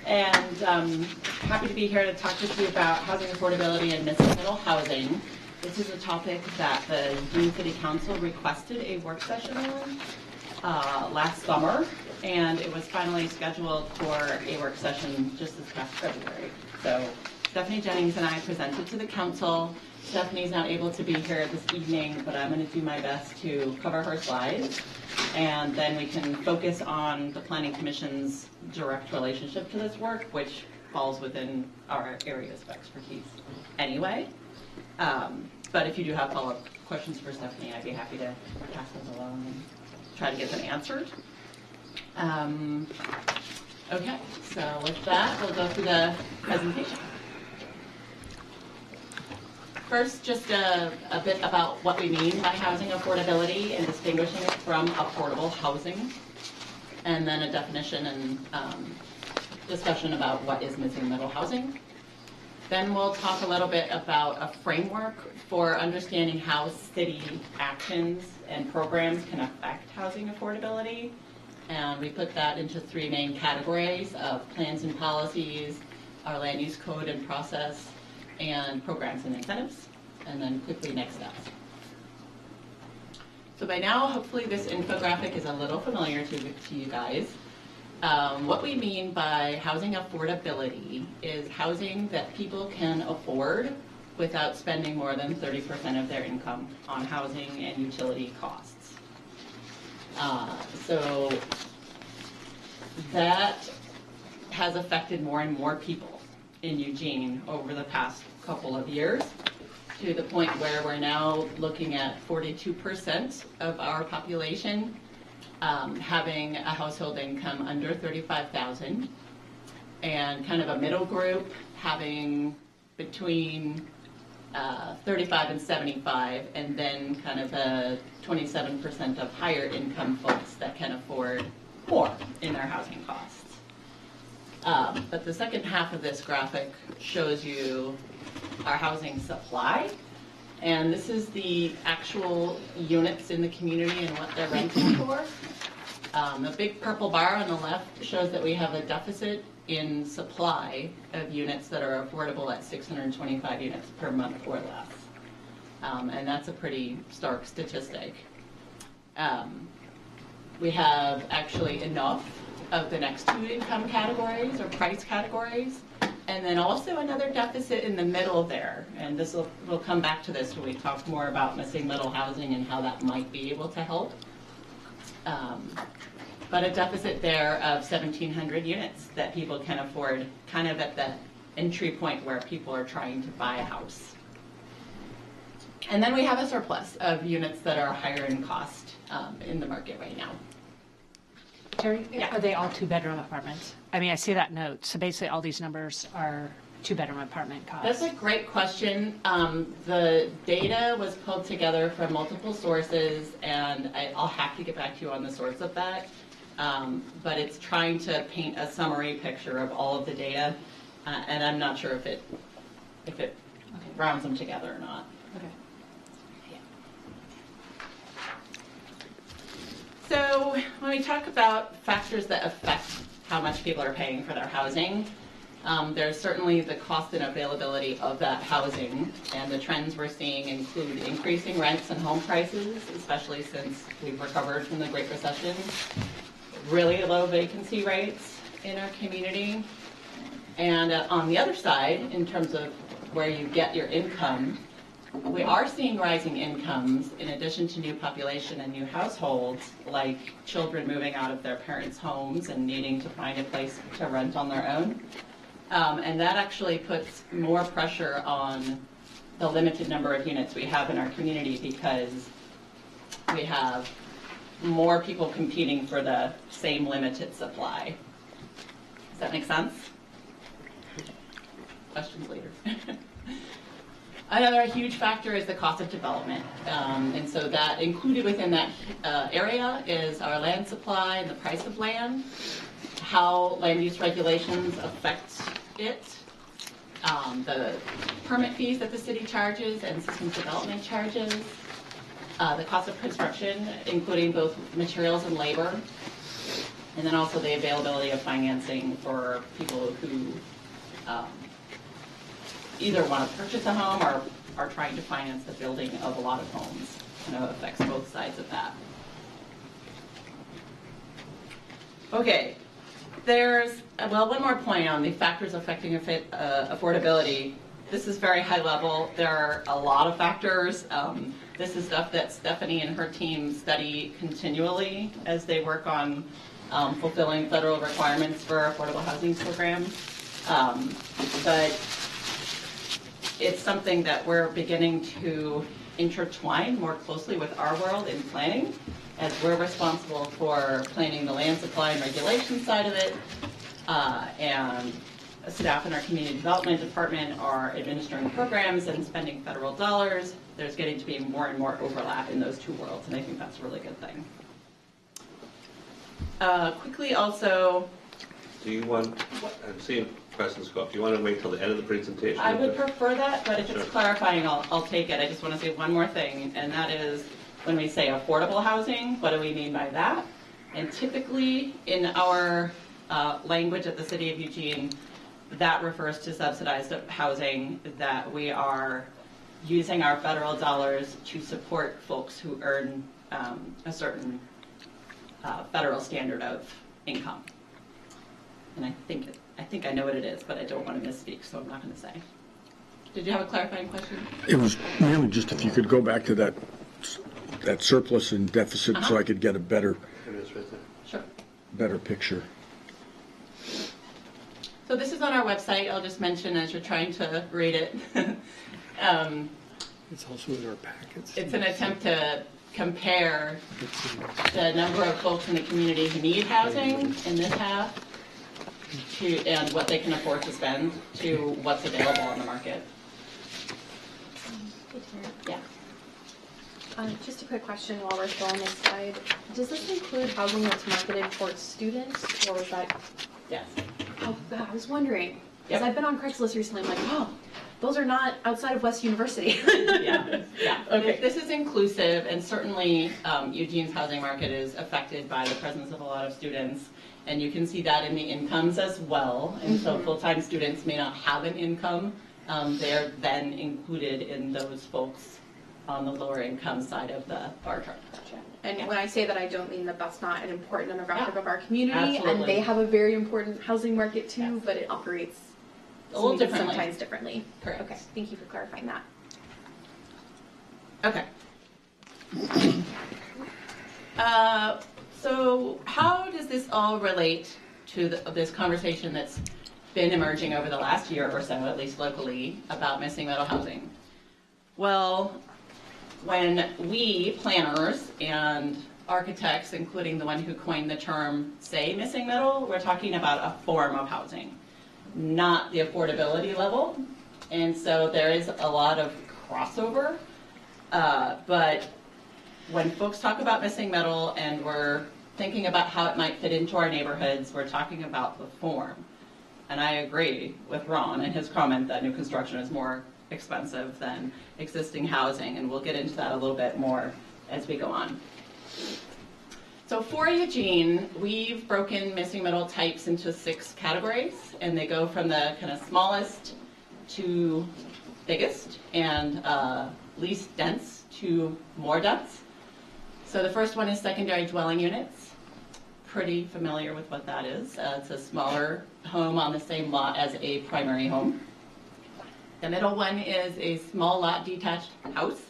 and happy to be here to talk with you about housing affordability and missing middle housing. This is a topic that the Eugene City Council requested a work session on last summer, and it was finally scheduled for a work session just this past February. So Stephanie Jennings and I presented to the council. Stephanie's not able to be here this evening, but I'm going to do my best to cover her slides, and then we can focus on the Planning Commission's direct relationship to this work, which falls within our areas of expertise anyway. But if you do have follow-up questions for Stephanie, I'd be happy to pass those along and try to get them answered. Okay, so with that, we'll go through the presentation. First, just a bit about what we mean by housing affordability and distinguishing it from affordable housing, and then a definition and discussion about what is missing middle housing. Then we'll talk a little bit about a framework for understanding how city actions and programs can affect housing affordability. And we put that into 3 main categories of plans and policies, our land use code and process, and programs and incentives, and then quickly next steps. So by now, hopefully this infographic is a little familiar to you guys. What we mean by housing affordability is housing that people can afford without spending more than 30% of their income on housing and utility costs. So that has affected more and more people in Eugene over the past couple of years, to the point where we're now looking at 42% of our population having a household income under $35,000, and kind of a middle group having between 35 and 75, and then kind of a 27% of higher income folks that can afford more in their housing costs. But the second half of this graphic shows you our housing supply, and this is the actual units in the community and what they're renting for. The big purple bar on the left shows that we have a deficit in supply of units that are affordable at 625 units per month or less. And that's a pretty stark statistic. We have actually enough of the next 2 income categories or price categories, and then also another deficit in the middle there. And this we'll come back to this when we talk more about missing middle housing and how that might be able to help. But a deficit there of 1,700 units that people can afford, kind of at the entry point where people are trying to buy a house. And then we have a surplus of units that are higher in cost in the market right now. Terry, Yeah. are they all 2-bedroom apartments? I mean, I see that note. So basically all these numbers are 2-bedroom apartment costs. That's a great question. The data was pulled together from multiple sources, and I'll have to get back to you on the source of that. But it's trying to paint a summary picture of all of the data, and I'm not sure if it rounds them together or not. Okay. So when we talk about factors that affect how much people are paying for their housing, there's certainly the cost and availability of that housing, and the trends we're seeing include increasing rents and home prices, especially since we've recovered from the Great Recession, really low vacancy rates in our community, and on the other side, in terms of where you get your income, we are seeing rising incomes in addition to new population and new households, like children moving out of their parents' homes and needing to find a place to rent on their own. And that actually puts more pressure on the limited number of units we have in our community because we have more people competing for the same limited supply. Does that make sense? Questions later. Another huge factor is the cost of development. And so that included within that area is our land supply and the price of land, how land use regulations affect it, the permit fees that the city charges and systems development charges, the cost of construction, including both materials and labor, and then also the availability of financing for people who either want to purchase a home or are trying to finance the building of a lot of homes. It affects both sides of that. Okay, there's, well, one more point on the factors affecting affordability. This is very high level. There are a lot of factors. This is stuff that Stephanie and her team study continually as they work on fulfilling federal requirements for affordable housing programs. But it's something that we're beginning to intertwine more closely with our world in planning, as we're responsible for planning the land supply and regulation side of it, and staff in our community development department are administering programs and spending federal dollars. There's getting to be more and more overlap in those two worlds, and I think that's a really good thing. Quickly also, Do you want, I'm seeing questions go up. Do you want to wait till the end of the presentation? I would prefer that, but if it's Sure. clarifying, I'll take it. I just want to say one more thing, and that is when we say affordable housing, what do we mean by that? And typically in our language at the City of Eugene, that refers to subsidized housing that we are using our federal dollars to support folks who earn a certain federal standard of income. And I think I know what it is, but I don't want to misspeak, so I'm not going to say. Did you have a clarifying question? It was mainly just if you could go back to that surplus and deficit so I could get a better Sure. picture. So this is on our website. I'll just mention as you're trying to read it. It's also in our packets. It's an attempt to compare the number of folks in the community who need housing in this half and what they can afford to spend to what's available on the market. Yeah. Just a quick question while we're still on this slide. Does this include housing that's marketed towards students, or is that? Yes. Oh, God, I was wondering. Because Yep. I've been on Craigslist recently. I'm like, oh, those are not outside of West University. Yeah. Okay. This is inclusive, and certainly Eugene's housing market is affected by the presence of a lot of students, and you can see that in the incomes as well. And so full-time students may not have an income. They're then included in those folks on the lower income side of the bar chart. Gotcha. And when I say that, I don't mean that that's not an important demographic of our community, Absolutely. and they have a very important housing market too, Yes. but it operates A little differently. sometimes differently. Correct. Okay, thank you for clarifying that. Okay. So how does this all relate to this conversation that's been emerging over the last year or so, at least locally, about missing middle housing? Well, when we planners and architects, including the one who coined the term, say missing middle, we're talking about a form of housing, not the affordability level. And so there is a lot of crossover. But when folks talk about missing middle and we're thinking about how it might fit into our neighborhoods, we're talking about the form. And I agree with Ron and his comment that new construction is more expensive than existing housing, and we'll get into that a little bit more as we go on. So for Eugene, we've broken missing middle types into 6 categories, and they go from the kind of smallest to biggest, and least dense to more dense. So the first one is secondary dwelling units. Pretty familiar with what that is. It's a smaller home on the same lot as a primary home. The middle one is a small lot detached house,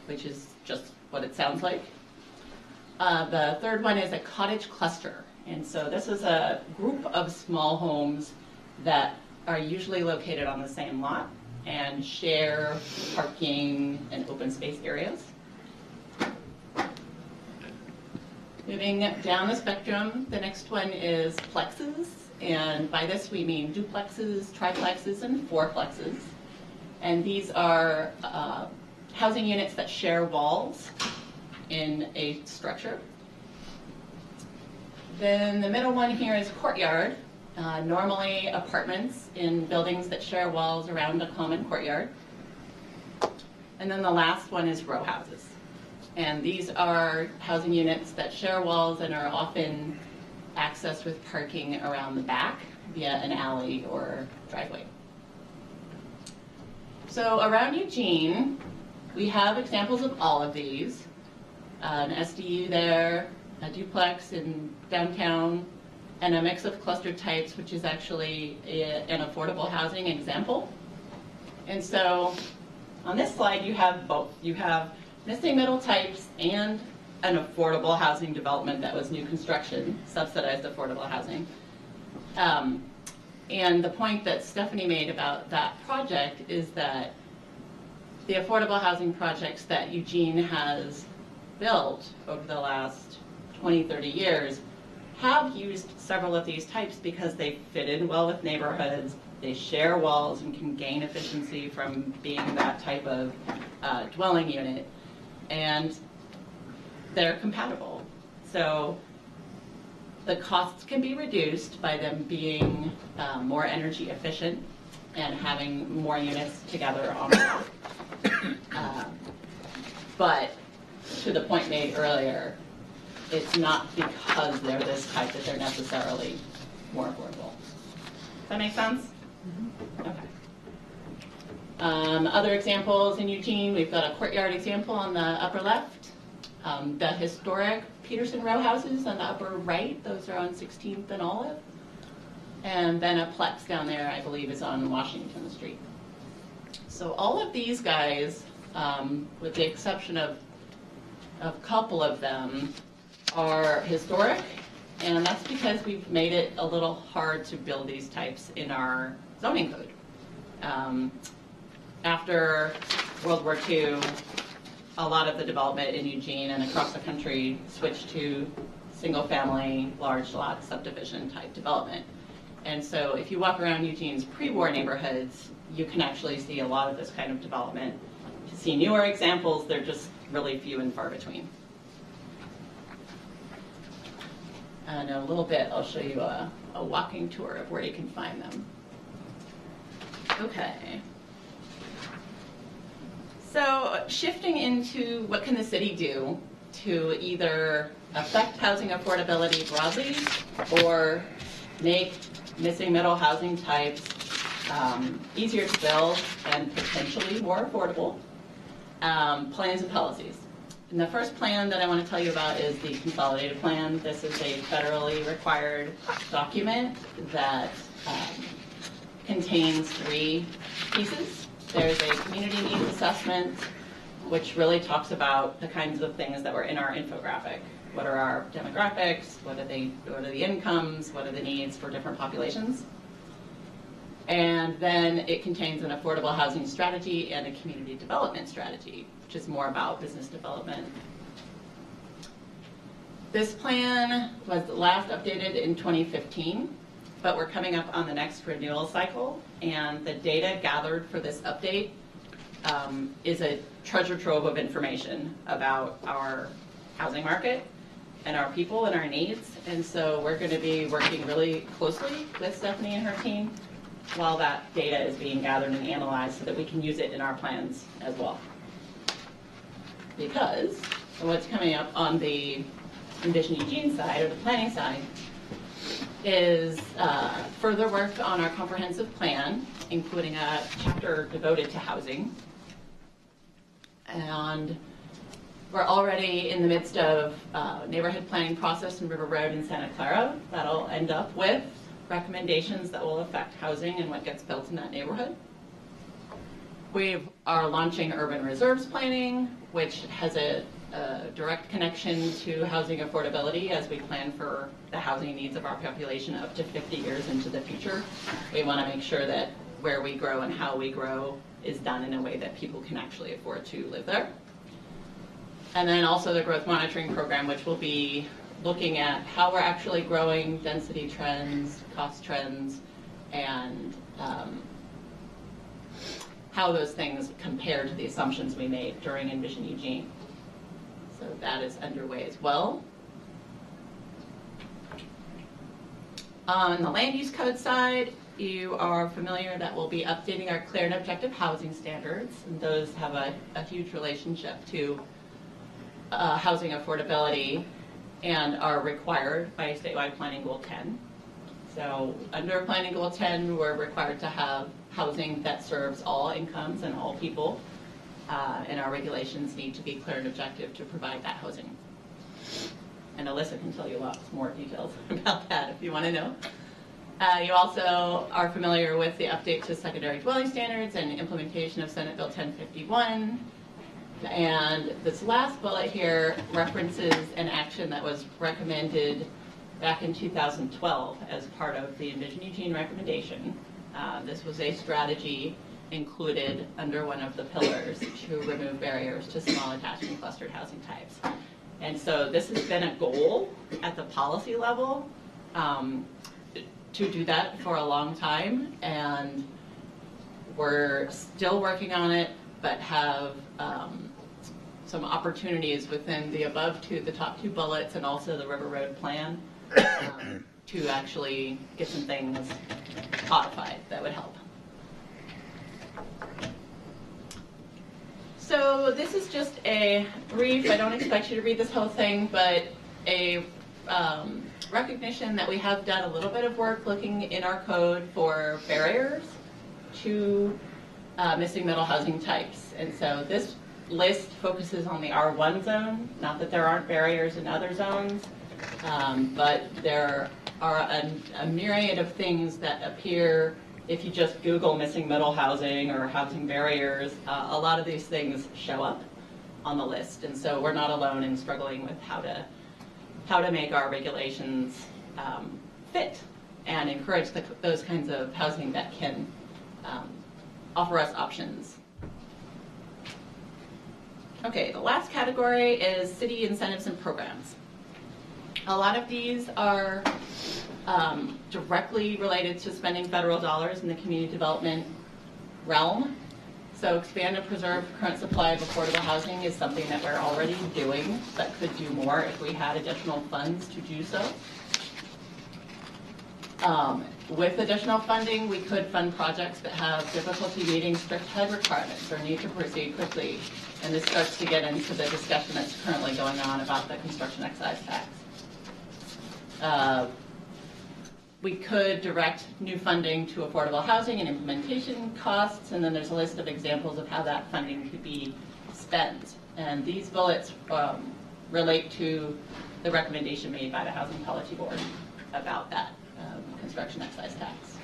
which is just what it sounds like. The third one is a cottage cluster. And so this is a group of small homes that are usually located on the same lot. and share parking and open space areas. Moving down the spectrum, the next one is plexes, and by this we mean duplexes, triplexes, and fourplexes. And these are housing units that share walls in a structure. Then the middle one here is courtyard, normally apartments in buildings that share walls around a common courtyard. And then the last one is row houses. And these are housing units that share walls and are often accessed with parking around the back via an alley or driveway. So around Eugene, we have examples of all of these. An SDU there, a duplex in downtown, and a mix of cluster types, which is actually an affordable housing example. And so on this slide, you have both. You have missing middle types and an affordable housing development that was new construction, subsidized affordable housing. And the point that Stephanie made about that project is that the affordable housing projects that Eugene has built over the last 20, 30 years have used several of these types because they fit in well with neighborhoods, they share walls and can gain efficiency from being that type of dwelling unit, and they're compatible. So the costs can be reduced by them being more energy efficient and having more units together on the block. But to the point made earlier, it's not because they're this type that they're necessarily more affordable. Does that make sense? Mm-hmm. Okay. Other examples in Eugene, we've got a courtyard example on the upper left. The historic Peterson row houses on the upper right, those are on 16th and Olive. And then a plex down there, I believe, is on Washington Street. So all of these guys, with the exception of a couple of them, are historic, and that's because we've made it a little hard to build these types in our zoning code. After World War II, a lot of the development in Eugene and across the country switched to single-family, large lot subdivision type development. And so if you walk around Eugene's pre-war neighborhoods, you can actually see a lot of this kind of development. To see newer examples, they're just really few and far between. And in a little bit, I'll show you a walking tour of where you can find them. Okay. So shifting into what can the city do to either affect housing affordability broadly or make missing middle housing types easier to build and potentially more affordable. Plans and policies. And the first plan that I want to tell you about is the consolidated plan. This is a federally required document that contains 3 pieces. There's a community needs assessment, which really talks about the kinds of things that were in our infographic. What are our demographics? What are the incomes? What are the needs for different populations? And then it contains an affordable housing strategy and a community development strategy, which is more about business development. This plan was last updated in 2015, but we're coming up on the next renewal cycle, and the data gathered for this update is a treasure trove of information about our housing market and our people and our needs. And so we're going to be working really closely with Stephanie and her team while that data is being gathered and analyzed so that we can use it in our plans as well. Because what's coming up on the Envision Eugene side, or the planning side, is further work on our comprehensive plan, including a chapter devoted to housing. And we're already in the midst of neighborhood planning process in River Road and Santa Clara. That'll end up with recommendations that will affect housing and what gets built in that neighborhood. We are launching urban reserves planning, which has a direct connection to housing affordability as we plan for the housing needs of our population up to 50 years into the future. We want to make sure that where we grow and how we grow is done in a way that people can actually afford to live there. And then also the growth monitoring program, which will be looking at how we're actually growing, density trends, cost trends, and how those things compare to the assumptions we made during Envision Eugene. So that is underway as well. On the land use code side, you are familiar that we'll be updating our clear and objective housing standards, and those have a huge relationship to housing affordability and are required by statewide Planning Goal 10. So under Planning Goal 10, we're required to have housing that serves all incomes and all people, and our regulations need to be clear and objective to provide that housing. And Alyssa can tell you lots more details about that if you want to know. You also are familiar with the update to secondary dwelling standards and implementation of Senate Bill 1051. And this last bullet here references an action that was recommended back in 2012 as part of the Envision Eugene recommendation. This was a strategy included under one of the pillars to remove barriers to small attached and clustered housing types. And so this has been a goal at the policy level to do that for a long time, and we're still working on it, but have some opportunities within the the top two bullets, and also the River Road plan to actually get some things codified that would help. So this is just a brief, I don't expect you to read this whole thing, but a recognition that we have done a little bit of work looking in our code for barriers to missing middle housing types. And so this list focuses on the R1 zone, not that there aren't barriers in other zones, but there are a myriad of things that appear if you just Google missing middle housing or housing barriers. A lot of these things show up on the list, and so we're not alone in struggling with how to make our regulations fit and encourage those kinds of housing that can offer us options. Okay, the last category is city incentives and programs. A lot of these are directly related to spending federal dollars in the community development realm. So expand and preserve current supply of affordable housing is something that we're already doing, but could do more if we had additional funds to do so. With additional funding, we could fund projects that have difficulty meeting strict HUD requirements or need to proceed quickly. And this starts to get into the discussion that's currently going on about the construction excise tax. We could direct new funding to affordable housing and implementation costs, and then there's a list of examples of how that funding could be spent. And these bullets relate to the recommendation made by the Housing Policy Board about that construction excise tax.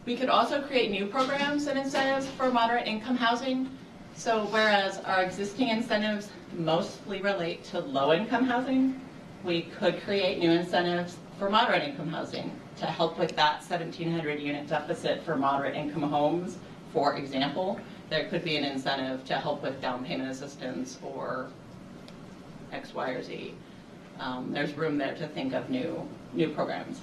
We could also create new programs and incentives for moderate income housing. So whereas our existing incentives mostly relate to low income housing, we could create new incentives for moderate income housing to help with that 1,700 unit deficit for moderate income homes. For example, there could be an incentive to help with down payment assistance or X, Y, or Z. There's room there to think of new programs.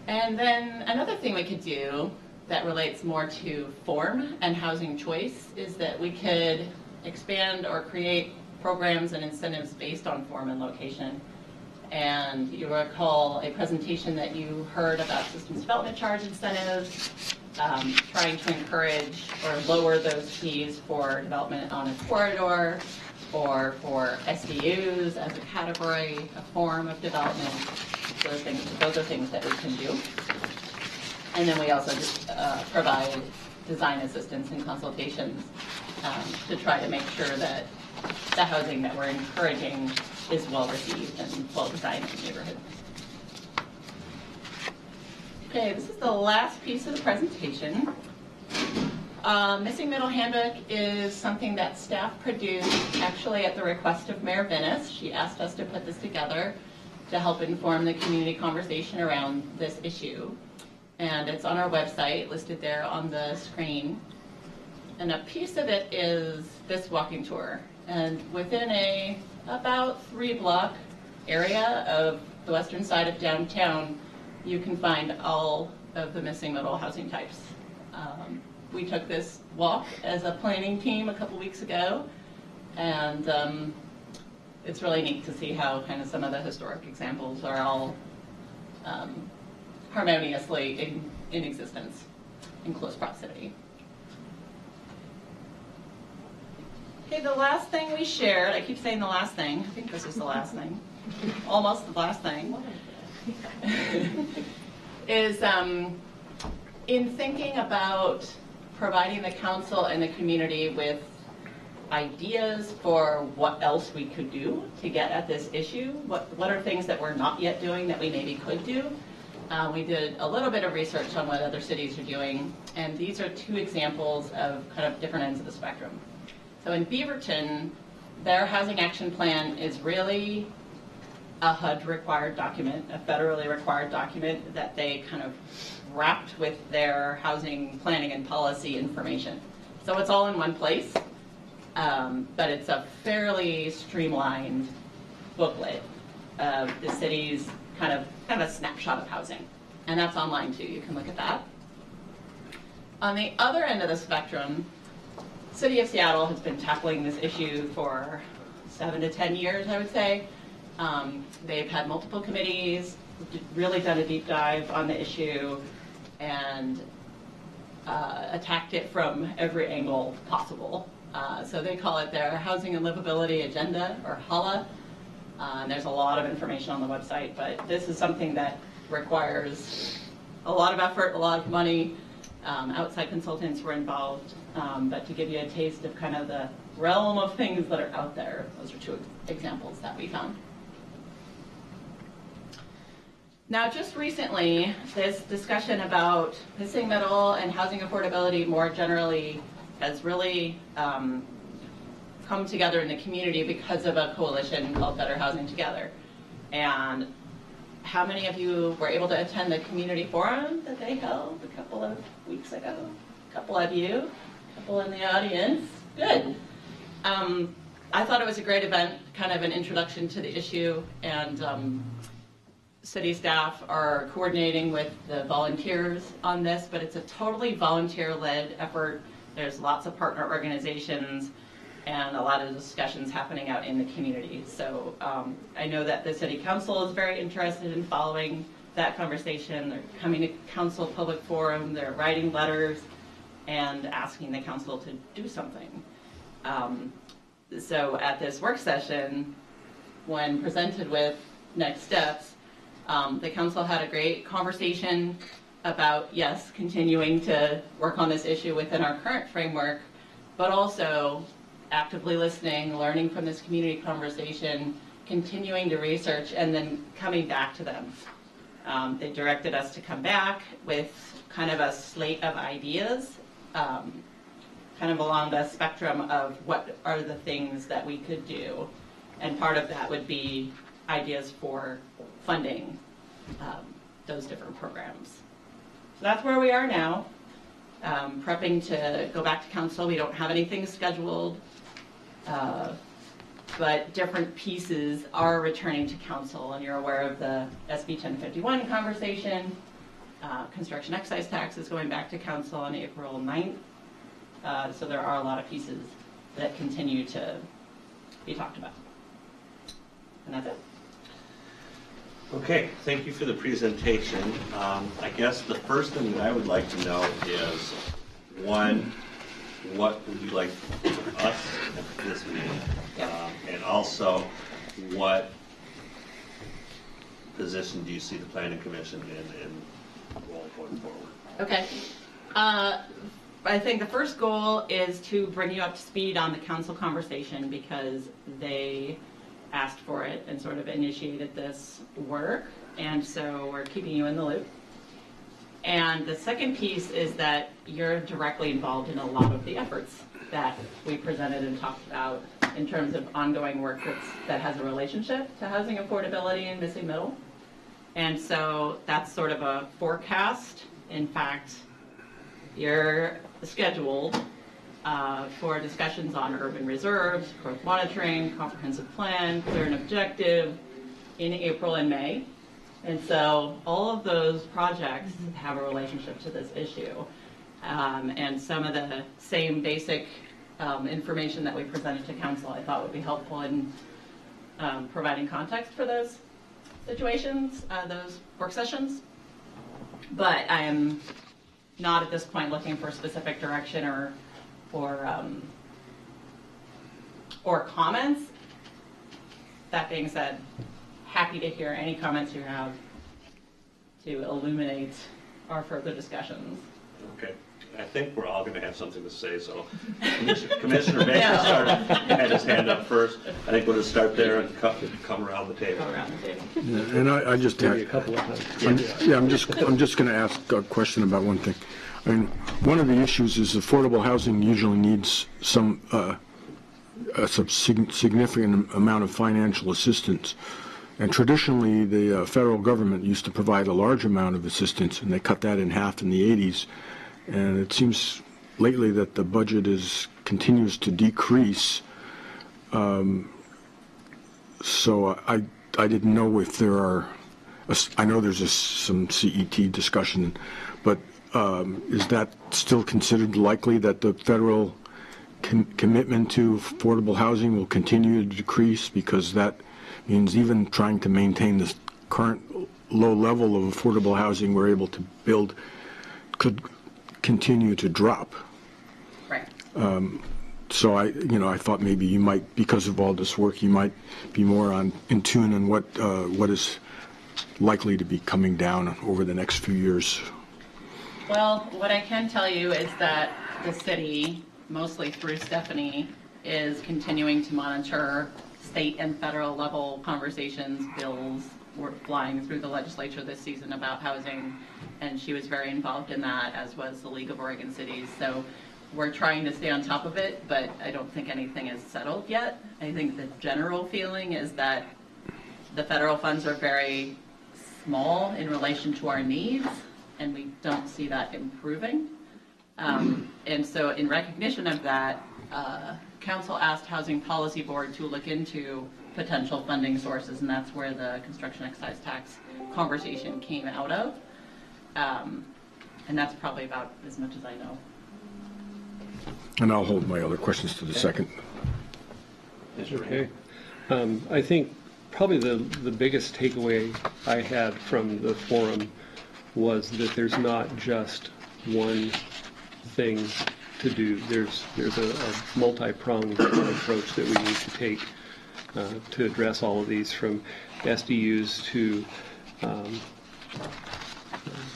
And then another thing we could do that relates more to form and housing choice is that we could expand or create programs and incentives based on form and location. And you recall a presentation that you heard about systems development charge incentives, trying to encourage or lower those fees for development on a corridor or for SDUs as a category, a form of development. Those are things that we can do. And then we also provide design assistance and consultations to try to make sure that the housing that we're encouraging is well received and well designed in the neighborhood. Okay, this is the last piece of the presentation. Missing Middle Handbook is something that staff produced actually at the request of Mayor Venice. She asked us to put this together to help inform the community conversation around this issue. and it's on our website, listed there on the screen. And a piece of it is this walking tour. And within a about 3-block area of the western side of downtown, you can find all of the missing middle housing types. We took this walk as a planning team a couple weeks ago, and it's really neat to see how kind of some of the historic examples are all harmoniously in existence in close proximity. Okay, the last thing we shared, I keep saying the last thing, I think this is the last thing, almost the last thing, is in thinking about providing the council and the community with ideas for what else we could do to get at this issue. What are things that we're not yet doing that we maybe could do? We did a little bit of research on what other cities are doing, and these are 2 examples of kind of different ends of the spectrum. So in Beaverton, their housing action plan is really a HUD required document, a federally required document that they kind of wrapped with their housing planning and policy information. So it's all in one place, but it's a fairly streamlined booklet of the city's kind of a snapshot of housing. And that's online too, you can look at that. On the other end of the spectrum, City of Seattle has been tackling this issue for 7 to 10 years, I would say. They've had multiple committees, really done a deep dive on the issue, and attacked it from every angle possible. So they call it their Housing and Livability Agenda, or HALA. And there's a lot of information on the website, but this is something that requires a lot of effort, a lot of money. Outside consultants were involved, but to give you a taste of kind of the realm of things that are out there, those are 2 examples that we found. Now, just recently, this discussion about missing middle and housing affordability more generally has really come together in the community because of a coalition called Better Housing Together. And how many of you were able to attend the community forum that they held a couple of weeks ago? A couple of you, a couple in the audience. Good. I thought it was a great event, kind of an introduction to the issue, and city staff are coordinating with the volunteers on this, but it's a totally volunteer-led effort. There's lots of partner organizations and a lot of discussions happening out in the community. So I know that the City Council is very interested in following that conversation. They're coming to council public forum, they're writing letters and asking the council to do something. So at this work session, when presented with next steps, the council had a great conversation about, yes, continuing to work on this issue within our current framework, but also actively listening, learning from this community conversation, continuing to research, and then coming back to them. They directed us to come back with kind of a slate of ideas, kind of along the spectrum of what are the things that we could do. And part of that would be ideas for funding those different programs. So that's where we are now, prepping to go back to council. We don't have anything scheduled, but different pieces are returning to council, and you're aware of the SB 1051 conversation. Construction excise tax is going back to council on April 9th. So there are a lot of pieces that continue to be talked about. And that's it. Okay, thank you for the presentation. I guess the first thing that I would like to know is, one, what would you like us at this meeting? And also, what position do you see the Planning Commission in role going forward? Okay. I think the first goal is to bring you up to speed on the council conversation, because they asked for it and sort of initiated this work, and so we're keeping you in the loop. And the second piece is that you're directly involved in a lot of the efforts that we presented and talked about in terms of ongoing work that has a relationship to housing affordability and missing middle. And so that's sort of a forecast in fact, you're scheduled for discussions on urban reserves, growth monitoring, comprehensive plan, clear and objective in April and May. And so all of those projects have a relationship to this issue. And some of the same basic information that we presented to council I thought would be helpful in providing context for those situations, those work sessions. But I am not at this point looking for specific direction or comments. That being said, happy to hear any comments you have to illuminate our further discussions. Okay. I think we're all going to have something to say, so Commissioner Baker had his hand up first. I think we'll just start there and come around the table. Yeah, and I just had, Maybe a couple of times. I'm just going to ask a question about one thing. I mean, one of the issues is affordable housing usually needs some a significant amount of financial assistance. And traditionally, the federal government used to provide a large amount of assistance, and they cut that in half in the 80s. And it seems lately that the budget continues to decrease. So I didn't know if there are, I know there's some CET discussion, but is that still considered likely that the federal commitment to affordable housing will continue to decrease, because that means even trying to maintain this current low level of affordable housing we're able to build could continue to drop. Right. So I thought maybe you might, because of all this work, you might be more in tune on what is likely to be coming down over the next few years. Well, what I can tell you is that the city, mostly through Stephanie, is continuing to monitor state and federal level conversations, bills were flying through the legislature this season about housing, and she was very involved in that, as was the League of Oregon Cities. So we're trying to stay on top of it, but I don't think anything is settled yet. I think the general feeling is that the federal funds are very small in relation to our needs, and we don't see that improving. And so in recognition of that, Council asked Housing Policy Board to look into potential funding sources, and that's where the construction excise tax conversation came out of. And that's probably about as much as I know. And I'll hold my other questions to the second. Okay. I think probably the biggest takeaway I had from the forum was that there's not just one thing to do. There's a multi-pronged approach that we need to take to address all of these, from SDUs to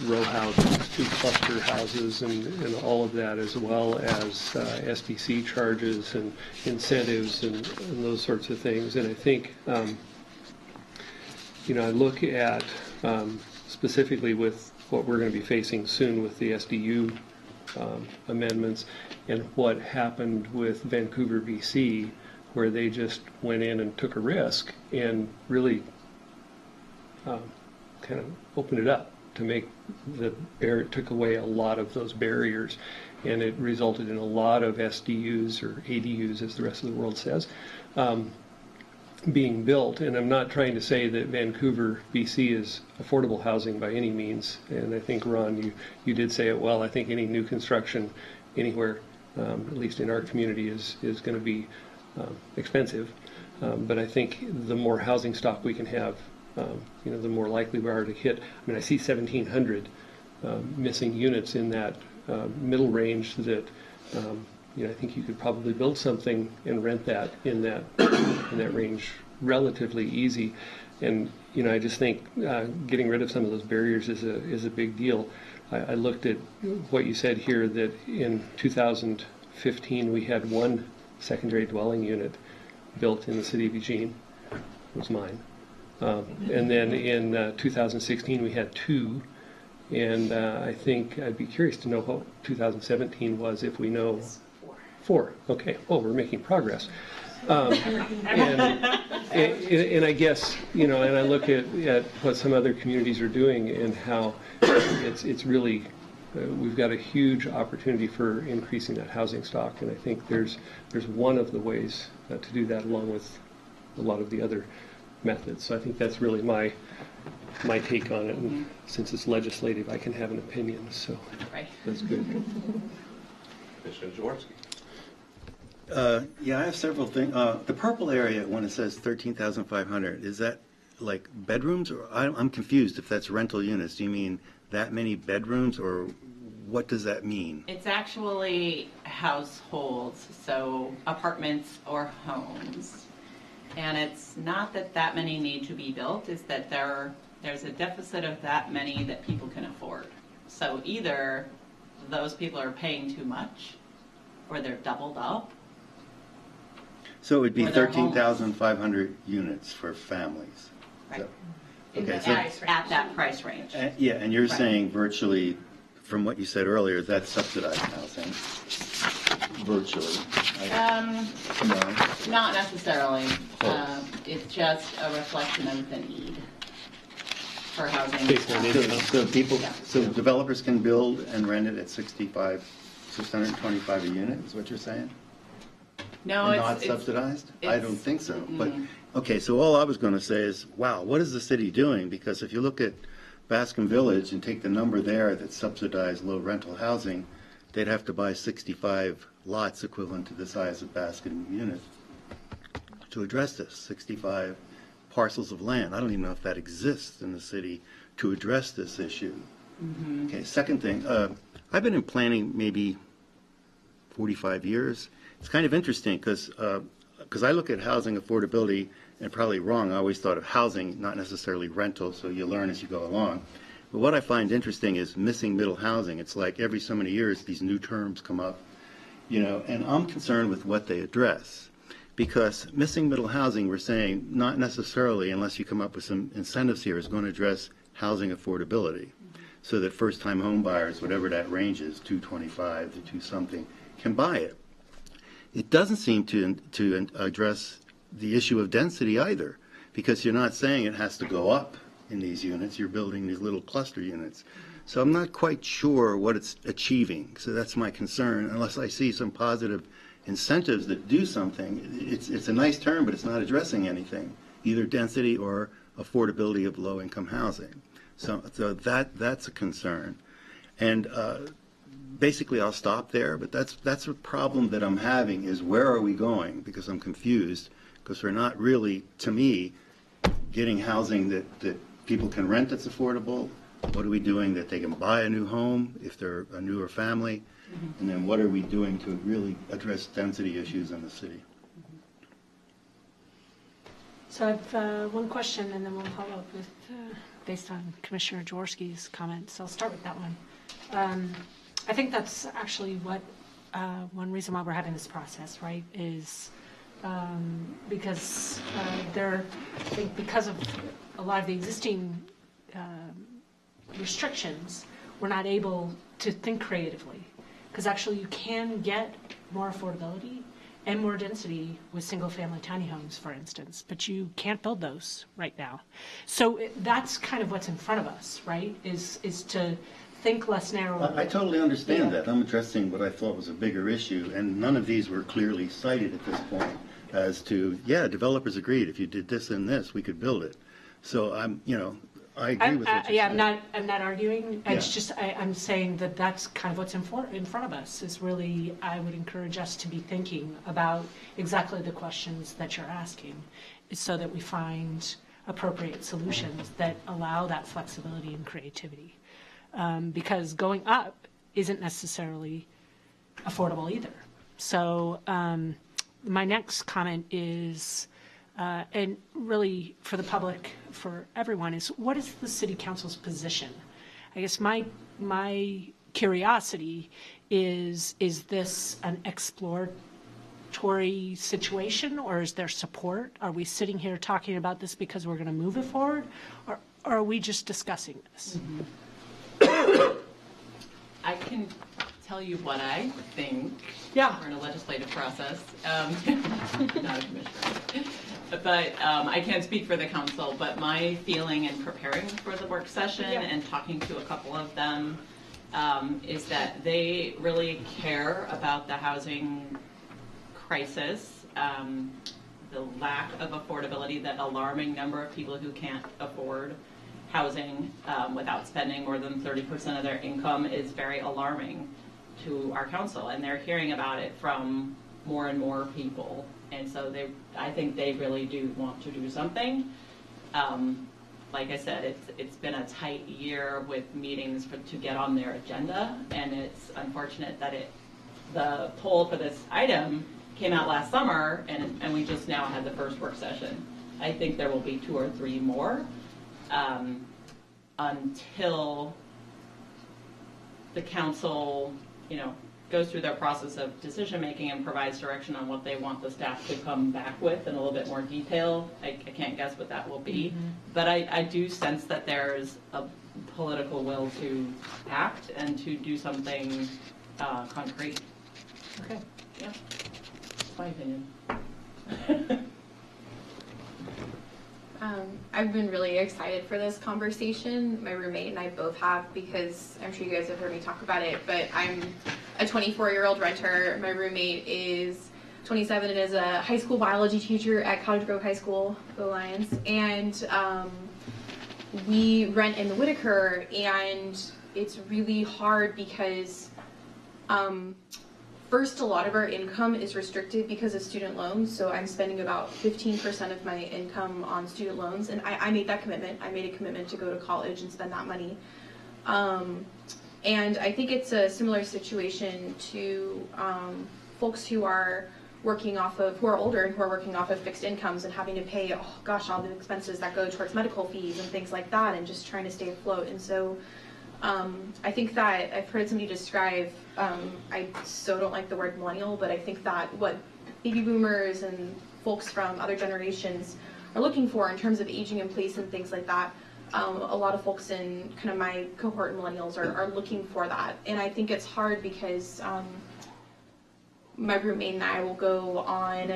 row houses to cluster houses and all of that, as well as SDC charges and incentives and those sorts of things. And I think, I look at specifically with what we're going to be facing soon with the SDU amendments and what happened with Vancouver, BC, where they just went in and took a risk and really kind of opened it up to make took away a lot of those barriers, and it resulted in a lot of SDUs, or ADUs as the rest of the world says, being built. And I'm not trying to say that Vancouver, BC is affordable housing by any means, and I think, Ron, you did say it well. I think any new construction anywhere, at least in our community, is going to be expensive. But I think the more housing stock we can have, the more likely we are to hit. I mean, I see 1,700 missing units in that middle range that, I think you could probably build something and rent that in that range relatively easy. And, I just think getting rid of some of those barriers is a big deal. I looked at what you said here, that in 2015 we had one secondary dwelling unit built in the city of Eugene. It was mine. And then in 2016 we had two, and I think I'd be curious to know what 2017 was, if we know. Four. Okay. Oh, we're making progress. And I guess, and I look at what some other communities are doing and how it's really we've got a huge opportunity for increasing that housing stock, and I think there's one of the ways to do that, along with a lot of the other methods. So I think that's really my take on it. And since it's legislative, I can have an opinion. So that's good. Commissioner Jaworski. Yeah, I have several things. The purple area, when it says 13,500, is that like bedrooms? Or I'm confused if that's rental units. Do you mean that many bedrooms, or what does that mean? It's actually households, so apartments or homes. And it's not that that many need to be built, it's that there's a deficit of that many that people can afford. So either those people are paying too much, or they're doubled up. So it would be Or they're 13,500 units for families. Right. Okay, so At that price range. yeah, and you're Right. saying virtually, from what you said earlier, that's subsidized housing, virtually. No. Not necessarily. Close. It's just a reflection of the need for housing. Based on income. So people, Yeah. so developers can build and rent it at 625 a unit, is what you're saying? No, And it's not subsidized? I it's- don't think so. But, okay, so all I was going to say is, wow, what is the city doing? Because if you look at Baskin Village and take the number there that's subsidized low rental housing, they'd have to buy 65 lots equivalent to the size of Baskin unit to address this, 65 parcels of land. I don't even know if that exists in the city to address this issue. Okay, second thing, I've been in planning maybe 45 years. It's kind of interesting because I look at housing affordability, and probably wrong, I always thought of housing, not necessarily rental, so you learn as you go along. But what I find interesting is missing middle housing. It's like every so many years these new terms come up, and I'm concerned with what they address. Because missing middle housing, we're saying, not necessarily, unless you come up with some incentives here, is going to address housing affordability. So that first-time home buyers, whatever that range is, 225 to 2 something, can buy it. It doesn't seem to address the issue of density either, because you're not saying it has to go up in these units. You're building these little cluster units. So I'm not quite sure what it's achieving. So that's my concern, unless I see some positive incentives that do something. It's a nice term, but it's not addressing anything, either density or affordability of low-income housing. So that's a concern. And basically, I'll stop there, but that's a problem that I'm having, is where are we going? Because I'm confused, because we're not really, to me, getting housing that people can rent that's affordable. What are we doing that they can buy a new home if they're a newer family? And then what are we doing to really address density issues in the city? So I have one question, and then we'll follow up with, based on Commissioner Jaworski's comments. I'll start with that one. I think that's actually what, one reason why we're having this process, right, is because I think because of a lot of the existing restrictions, we're not able to think creatively. Because actually you can get more affordability and more density with single-family tiny homes, for instance, but you can't build those right now. So that's kind of what's in front of us, right, is to think less narrowly. I totally understand Yeah. that. I'm addressing what I thought was a bigger issue, and none of these were clearly cited at this point as to, yeah, developers agreed, if you did this and this, we could build it. So I agree with what you're saying. I'm not arguing. It's Yeah. just I'm saying that that's kind of what's in front of us. Is really, I would encourage us to be thinking about exactly the questions that you're asking, so that we find appropriate solutions that allow that flexibility and creativity. Because going up isn't necessarily affordable either. So my next comment is. And really, for the public, for everyone, is what is the city council's position? I guess my curiosity is this an exploratory situation, or is there support? Are we sitting here talking about this because we're going to move it forward, or are we just discussing this? I can tell you what I think. Yeah. We're in a legislative process. Not a commissioner. But I can't speak for the council, but my feeling in preparing for the work session Yeah. and talking to a couple of them is that they really care about the housing crisis, the lack of affordability, that alarming number of people who can't afford housing without spending more than 30% of their income is very alarming to our council, and they're hearing about it from more and more people, and so I think they really do want to do something. Like I said, it's been a tight year with meetings to get on their agenda, and it's unfortunate that the poll for this item came out last summer, and we just now had the first work session. I think there will be 2 or 3 more until the council, goes through their process of decision making and provides direction on what they want the staff to come back with in a little bit more detail. I can't guess what that will be, but I do sense that there's a political will to act and to do something concrete. Okay. Yeah, that's my opinion. I've been really excited for this conversation. My roommate and I both have, because I'm sure you guys have heard me talk about it, but I'm a 24-year-old renter. My roommate is 27 and is a high school biology teacher at Cottage Grove High School, go Lions. And we rent in the Whitaker, and it's really hard because first, a lot of our income is restricted because of student loans, so I'm spending about 15% of my income on student loans, and I made that commitment. I made a commitment to go to college and spend that money. And I think it's a similar situation to folks who are who are older and who are working off of fixed incomes and having to pay, all the expenses that go towards medical fees and things like that, and just trying to stay afloat. And so I think that I've heard somebody describe, I so don't like the word millennial, but I think that what baby boomers and folks from other generations are looking for in terms of aging in place and things like that, a lot of folks in kind of my cohort, millennials, are looking for that. And I think it's hard because my roommate and I will go on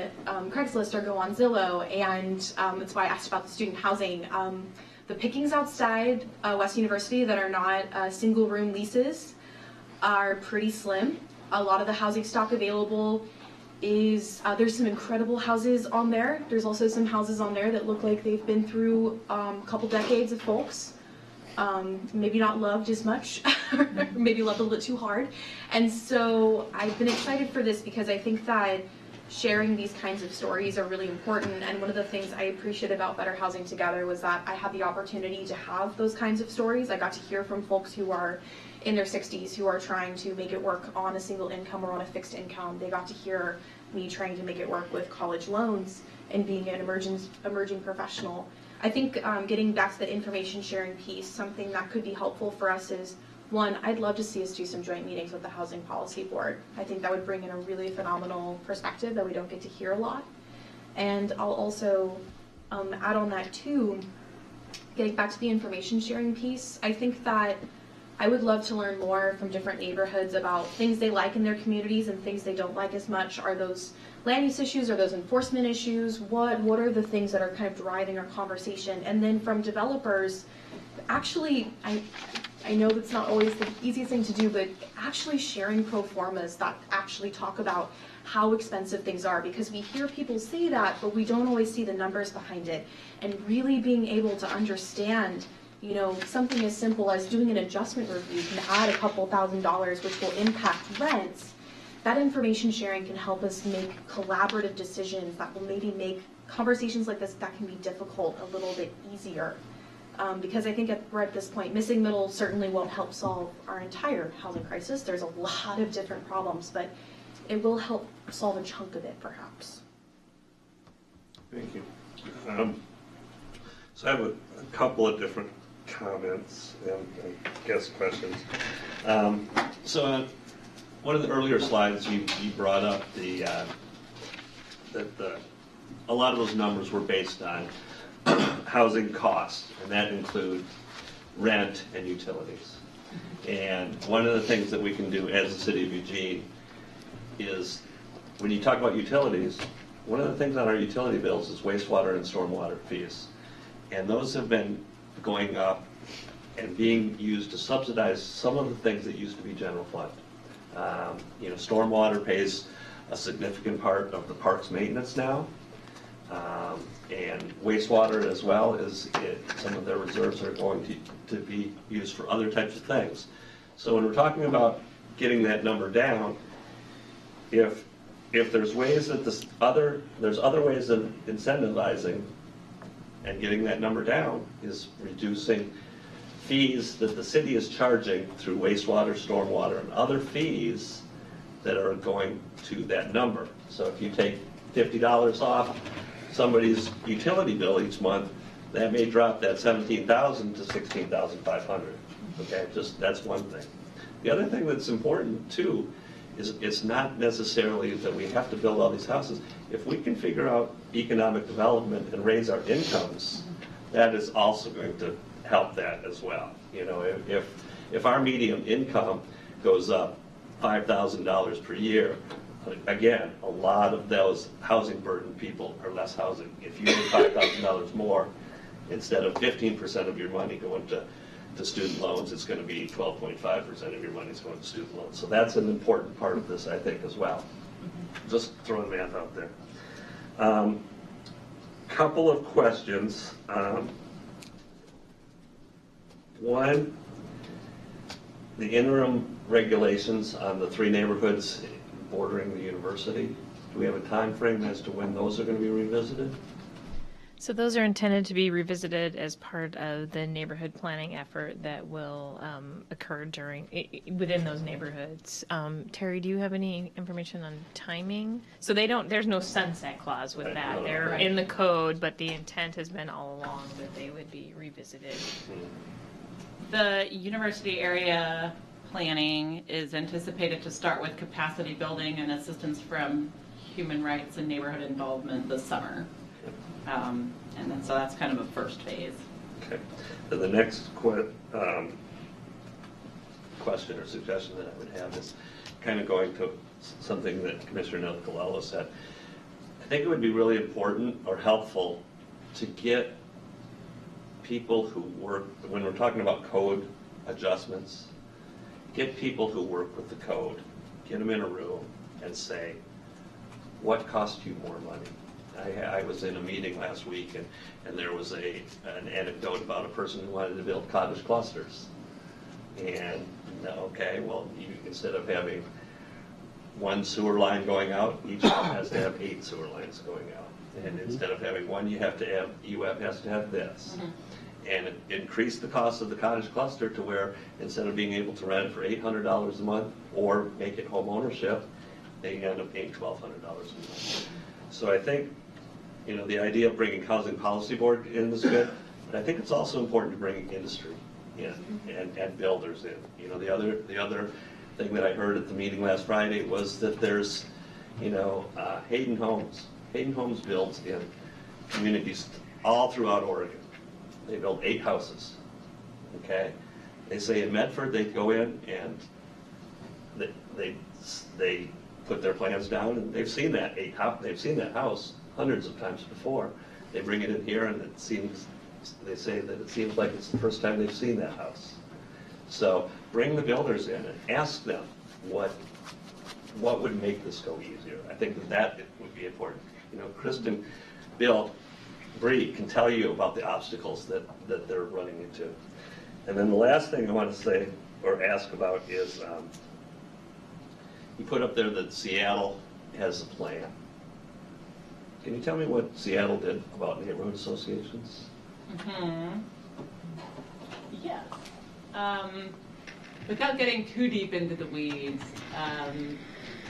Craigslist or go on Zillow, and that's why I asked about the student housing. The pickings outside West University that are not single room leases are pretty slim. A lot of the housing stock available is, there's some incredible houses on there. There's also some houses on there that look like they've been through a couple decades of folks. Maybe not loved as much, maybe loved a little bit too hard. And so I've been excited for this because I think that sharing these kinds of stories are really important. And one of the things I appreciate about Better Housing Together was that I had the opportunity to have those kinds of stories. I got to hear from folks who are in their 60s who are trying to make it work on a single income or on a fixed income. They got to hear me trying to make it work with college loans and being an emerging professional. I think getting back to the information sharing piece, something that could be helpful for us is, one, I'd love to see us do some joint meetings with the Housing Policy Board. I think that would bring in a really phenomenal perspective that we don't get to hear a lot. And I'll also add on that too, getting back to the information sharing piece, I think that I would love to learn more from different neighborhoods about things they like in their communities and things they don't like as much. Are those land use issues? Are those enforcement issues? What are the things that are kind of driving our conversation? And then from developers, actually, I know that's not always the easiest thing to do, but actually sharing pro formas that actually talk about how expensive things are, because we hear people say that, but we don't always see the numbers behind it. And really being able to understand, something as simple as doing an adjustment review can add a couple $1,000s, which will impact rents. That information sharing can help us make collaborative decisions that will maybe make conversations like this that can be difficult a little bit easier. Because I think we're at this point, missing middle certainly won't help solve our entire housing crisis. There's a lot of different problems, but it will help solve a chunk of it, perhaps. Thank you. So I have a couple of different comments and I guess questions. So on one of the earlier slides, you brought up that a lot of those numbers were based on housing costs, and that include rent and utilities. And one of the things that we can do as the city of Eugene is, when you talk about utilities, one of the things on our utility bills is wastewater and stormwater fees. And those have been going up and being used to subsidize some of the things that used to be general fund. Stormwater pays a significant part of the park's maintenance now, and wastewater as well as some of their reserves are going to be used for other types of things. So when we're talking about getting that number down, if there's ways that there's other ways of incentivizing and getting that number down is reducing fees that the city is charging through wastewater, stormwater, and other fees that are going to that number. So if you take $50 off somebody's utility bill each month, that may drop that $17,000 to $16,500. Okay, that's one thing. The other thing that's important too is it's not necessarily that we have to build all these houses. If we can figure out economic development and raise our incomes, that is also going to help that as well. If our median income goes up $5,000 per year, again, a lot of those housing burdened people are less housing. If you make $5,000 more, instead of 15% of your money going to student loans, it's going to be 12.5% of your money is going to student loans. So that's an important part of this, I think, as well. Just throwing math out there. Couple of questions. One, the interim regulations on the 3 neighborhoods bordering the university. Do we have a time frame as to when those are going to be revisited? So those are intended to be revisited as part of the neighborhood planning effort that will occur within those neighborhoods. Terry, do you have any information on timing? So there's no sunset clause with that. No, They're right. in the code, but the intent has been all along that they would be revisited. The university area planning is anticipated to start with capacity building and assistance from human rights and neighborhood involvement this summer. And then so that's kind of a first phase. Okay. Then the next question or suggestion that I would have is kind of going to something that Commissioner Nicolella said. I think it would be really important or helpful to get people who work, when we're talking about code adjustments, get people who work with the code, get them in a room and say, what cost you more money? I was in a meeting last week and there was an anecdote about a person who wanted to build cottage clusters. And okay, well, instead of having one sewer line going out, each one has to have 8 sewer lines going out. And instead of having one, you have to have, UF has to have this. And it increased the cost of the cottage cluster to where instead of being able to rent it for $800 a month or make it home ownership, they end up paying $1,200 a month. So I think, the idea of bringing Housing Policy Board in is good, but I think it's also important to bring industry in and builders in. The other thing that I heard at the meeting last Friday was that there's, Hayden Homes. Hayden Homes builds in communities all throughout Oregon. They build 8 houses, okay? They say in Medford, they go in and they put their plans down and they've seen that they've seen that house hundreds of times before. They bring it in here and they say that it seems like it's the first time they've seen that house. So bring the builders in and ask them what would make this go easier. I think that would be important. Kristen Bree can tell you about the obstacles that they're running into. And then the last thing I want to say or ask about is you put up there that Seattle has a plan. Can you tell me what Seattle did about neighborhood associations? Yes. Without getting too deep into the weeds,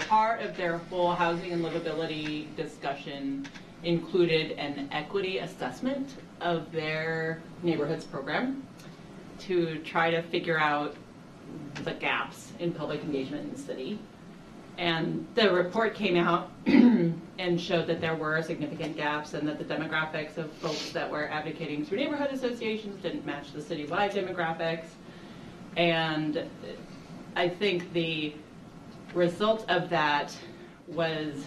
part of their whole housing and livability discussion included an equity assessment of their neighborhoods program to try to figure out the gaps in public engagement in the city. And the report came out and showed that there were significant gaps and that the demographics of folks that were advocating through neighborhood associations didn't match the citywide demographics. And I think the result of that was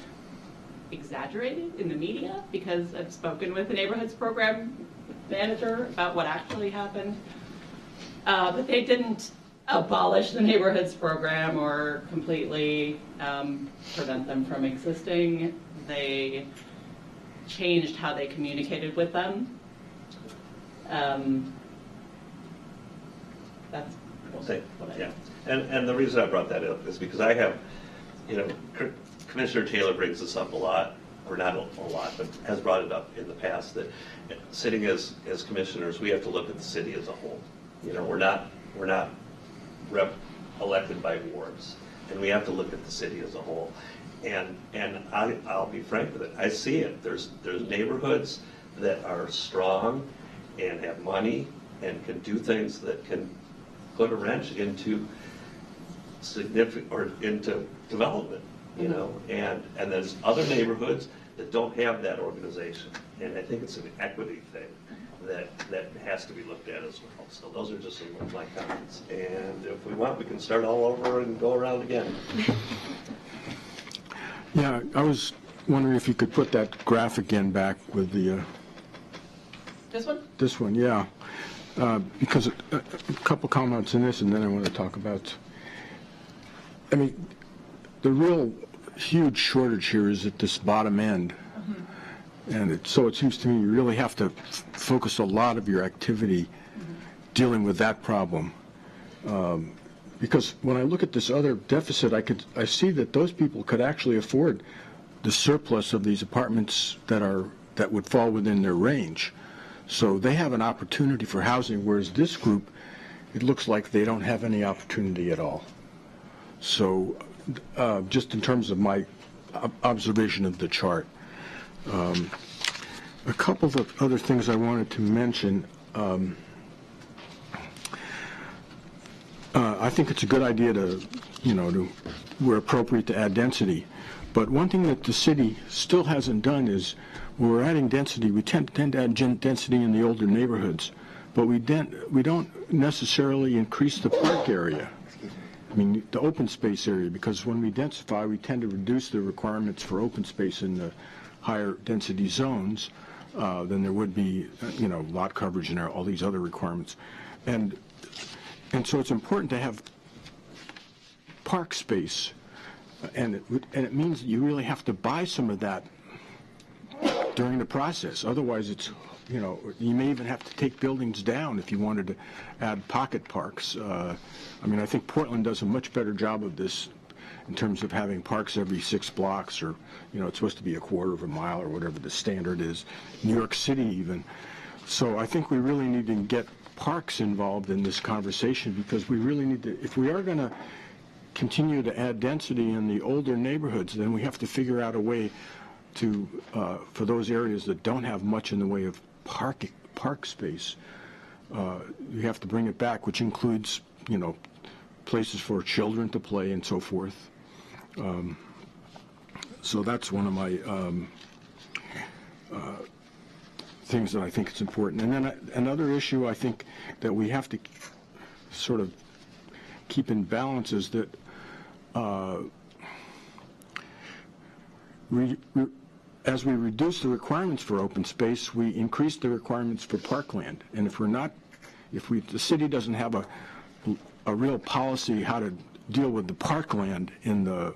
exaggerated in the media because I've spoken with the neighborhoods program manager about what actually happened. But they didn't abolish the neighborhoods program or completely prevent them from existing. They changed how they communicated with them. That's Say, what I yeah. And the reason I brought that up is because I have, Commissioner Taylor brings this up a lot, or not a lot, but has brought it up in the past, that sitting as commissioners, we have to look at the city as a whole. We're not elected by wards, and we have to look at the city as a whole. And I'll be frank with it, I see it. There's neighborhoods that are strong and have money and can do things that can put a wrench into significant, or into development, and there's other neighborhoods that don't have that organization. And I think it's an equity thing that has to be looked at as well. So those are just some of my comments. And if we want, we can start all over and go around again. Yeah, I was wondering if you could put that graphic in back with the, This one? this one, yeah. Because a couple comments in this, and then I want to talk about, the real huge shortage here is at this bottom end. And so it seems to me you really have to focus a lot of your activity dealing with that problem. Because when I look at this other deficit, I see that those people could actually afford the surplus of these apartments that would fall within their range. So they have an opportunity for housing, whereas this group, it looks like they don't have any opportunity at all. So just in terms of my observation of the chart. A couple of other things I wanted to mention. I think it's a good idea where appropriate, to add density. But one thing that the city still hasn't done is, when we're adding density, we tend to add density in the older neighborhoods, but we don't necessarily increase the park area. The open space area, because when we densify, we tend to reduce the requirements for open space in the higher density zones than there would be, lot coverage and all these other requirements. And so it's important to have park space, and it means that you really have to buy some of that during the process. Otherwise, it's, you may even have to take buildings down if you wanted to add pocket parks. I think Portland does a much better job of this in terms of having parks every 6 blocks, or, it's supposed to be a quarter of a mile or whatever the standard is. New York City even. So I think we really need to get parks involved in this conversation, because we really need to, if we are going to continue to add density in the older neighborhoods, then we have to figure out a way to, for those areas that don't have much in the way of park space, you have to bring it back, which includes, places for children to play and so forth. So that's one of my things that I think is important. And then another issue I think that we have to sort of keep in balance is that as we reduce the requirements for open space, we increase the requirements for parkland. And if the city doesn't have a real policy how to deal with the parkland in the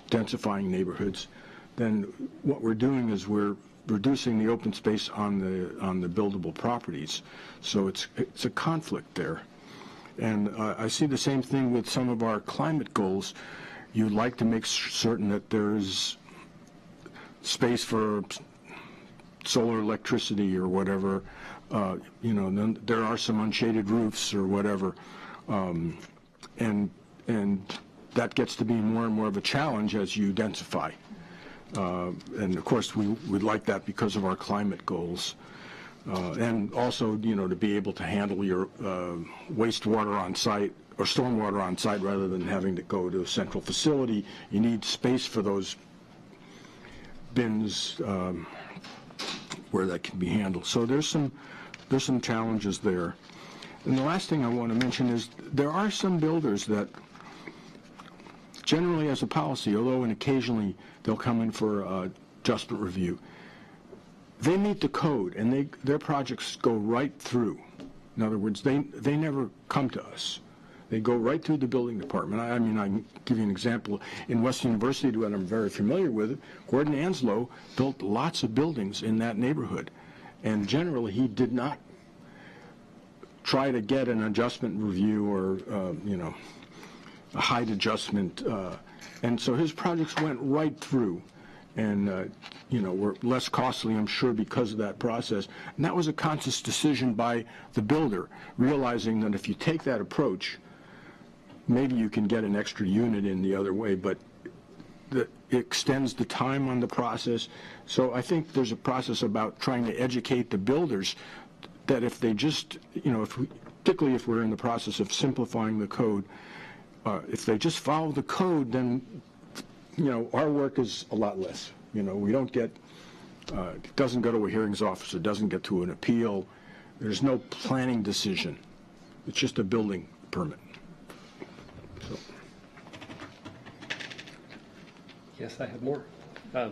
densifying neighborhoods, then what we're doing is we're reducing the open space on the buildable properties. So it's a conflict there. And I see the same thing with some of our climate goals. You'd like to make certain that there's space for solar electricity or whatever. Then there are some unshaded roofs or whatever. And that gets to be more and more of a challenge as you densify. And of course, we'd like that because of our climate goals. And also, to be able to handle your wastewater on site or stormwater on site rather than having to go to a central facility. You need space for those bins where that can be handled. So there's some challenges there. And the last thing I want to mention is there are some builders that generally as a policy, although and occasionally they'll come in for adjustment review, they meet the code and their projects go right through. In other words, they never come to us. They go right through the building department. I mean, I can give you an example. In Western University, that I'm very familiar with, Gordon Anslow built lots of buildings in that neighborhood. And generally, he did not try to get an adjustment review or, a height adjustment. And so his projects went right through and, were less costly, I'm sure, because of that process. And that was a conscious decision by the builder, realizing that if you take that approach, maybe you can get an extra unit in the other way, but it extends the time on the process. So I think there's a process about trying to educate the builders that if they just, particularly if we're in the process of simplifying the code, if they just follow the code, then, our work is a lot less. We don't get, it doesn't go to a hearings officer, it doesn't get to an appeal. There's no planning decision. It's just a building permit. So. Yes, I have more. I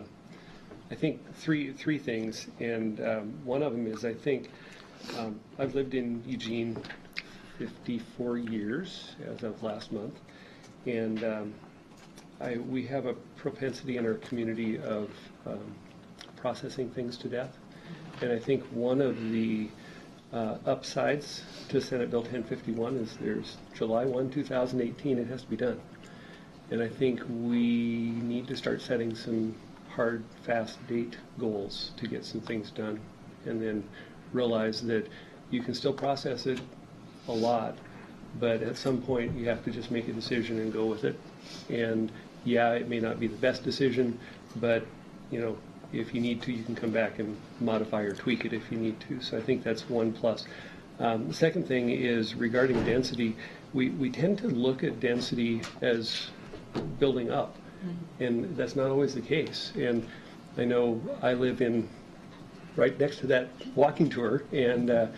think three things, and one of them is I think I've lived in Eugene 54 years as of last month, and we have a propensity in our community of processing things to death, and I think one of the upsides to Senate Bill 1051 is there's July 1, 2018, it has to be done. And I think we need to start setting some hard, fast date goals to get some things done, and then realize that you can still process it a lot, but at some point you have to just make a decision and go with it. And yeah, it may not be the best decision, but if you need to, you can come back and modify or tweak it if you need to. So I think that's one plus. The second thing is regarding density. We tend to look at density as building up, and that's not always the case. And I know I live in right next to that walking tour, and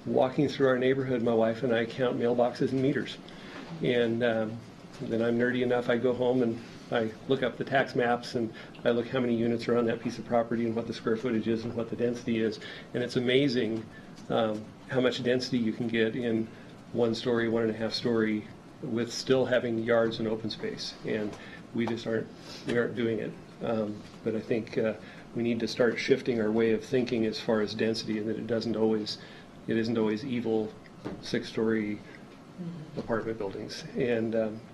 walking through our neighborhood, my wife and I count mailboxes and meters. And then I'm nerdy enough, I go home and I look up the tax maps and I look how many units are on that piece of property and what the square footage is and what the density is. And it's amazing how much density you can get in 1 story, 1.5 story, with still having yards and open space. And we just aren't doing it. But I think we need to start shifting our way of thinking as far as density, and that it isn't always evil 6-story apartment buildings. And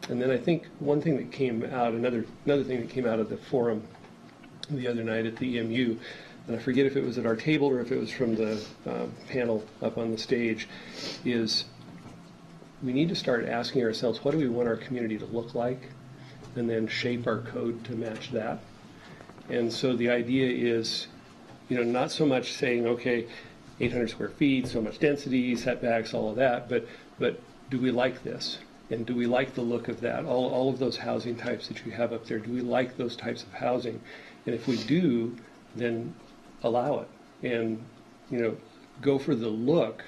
then I think one thing that came out, another thing that came out of the forum the other night at the EMU, and I forget if it was at our table or if it was from the panel up on the stage, is we need to start asking ourselves, what do we want our community to look like, and then shape our code to match that. And so the idea is, not so much saying, okay, 800 square feet, so much density, setbacks, all of that, but do we like this? And do we like the look of that? All of those housing types that you have up there, do we like those types of housing? And if we do, then allow it. And, go for the look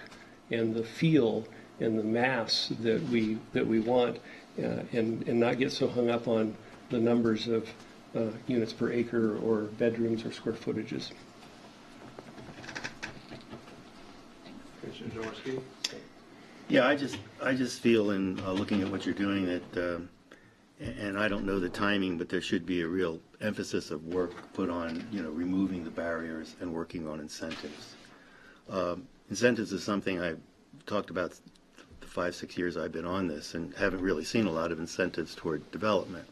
and the feel and the mass that we want, and not get so hung up on the numbers of units per acre or bedrooms or square footages. Commissioner Jaworski? Yeah, I just feel in looking at what you're doing that, and I don't know the timing, but there should be a real emphasis of work put on, removing the barriers and working on incentives. Incentives is something I've talked about the 5-6 years I've been on this, and haven't really seen a lot of incentives toward development.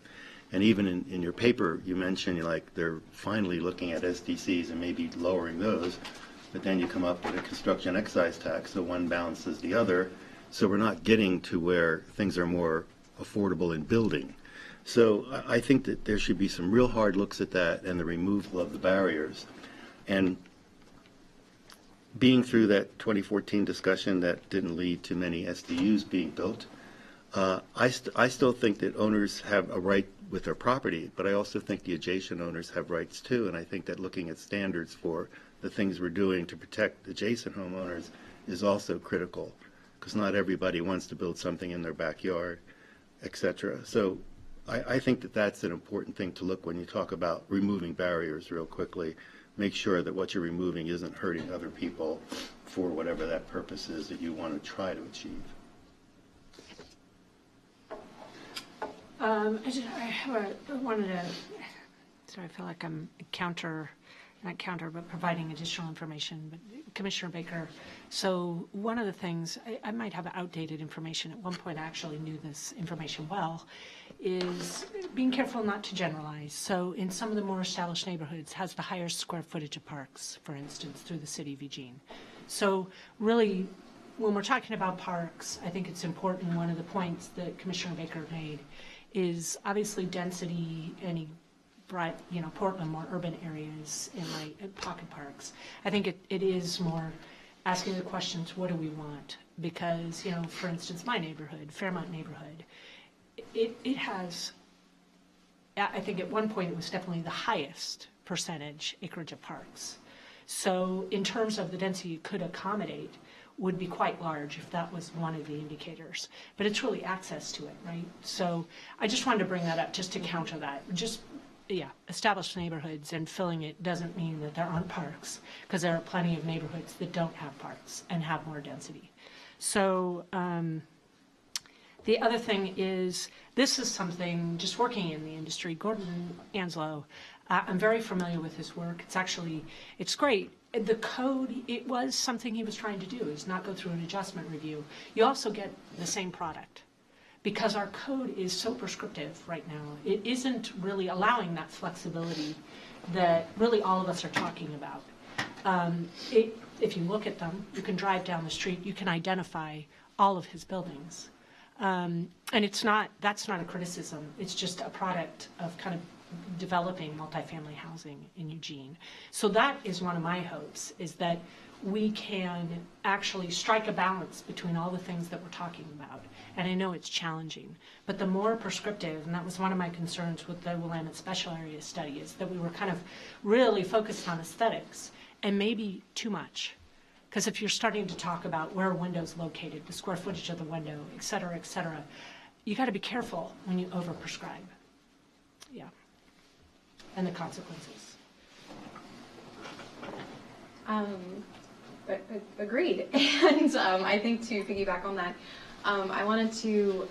And even in your paper, you mentioned they're finally looking at SDCs and maybe lowering those, but then you come up with a construction excise tax, so one balances the other. So we're not getting to where things are more affordable in building. So I think that there should be some real hard looks at that and the removal of the barriers. And being through that 2014 discussion that didn't lead to many SDUs being built, I still think that owners have a right with their property, but I also think the adjacent owners have rights too. And I think that looking at standards for the things we're doing to protect adjacent homeowners is also critical, because not everybody wants to build something in their backyard, etc. So I think that that's an important thing to look when you talk about removing barriers real quickly. make sure that what you're removing isn't hurting other people for whatever that purpose is that you want to try to achieve. I wanted to, so I feel like I'm but providing additional information. But Commissioner Baker, so one of the things, I might have outdated information. At one point, I actually knew this information well, is being careful not to generalize. So in some of the more established neighborhoods, has the highest square footage of parks, for instance, through the city of Eugene. So really, when we're talking about parks, I think it's important, one of the points that Commissioner Baker made is obviously density, any bright, Portland, more urban areas in pocket parks. I think it is more asking the questions, what do we want? Because, for instance, my neighborhood, Fairmont neighborhood, it has, I think at one point it was definitely the highest percentage acreage of parks. So in terms of the density it could accommodate would be quite large if that was one of the indicators. But it's really access to it, right? So I just wanted to bring that up just to counter that. Established neighborhoods and filling it doesn't mean that there aren't parks, because there are plenty of neighborhoods that don't have parks and have more density. So the other thing is, this is something, just working in the industry, Gordon Anslow, I'm very familiar with his work. It's great. The code, it was something he was trying to do, is not go through an adjustment review. You also get the same product, because our code is so prescriptive right now. It isn't really allowing that flexibility that really all of us are talking about. If you look at them, you can drive down the street, you can identify all of his buildings. And that's not a criticism, it's just a product of kind of developing multifamily housing in Eugene. So that is one of my hopes, is that we can actually strike a balance between all the things that we're talking about. And I know it's challenging, but the more prescriptive, and that was one of my concerns with the Willamette Special Area Study, is that we were kind of really focused on aesthetics, and maybe too much. Because if you're starting to talk about where a window's located, the square footage of the window, et cetera, you got to be careful when you overprescribe. Yeah. And the consequences. Agreed. And I think to piggyback on that, I wanted to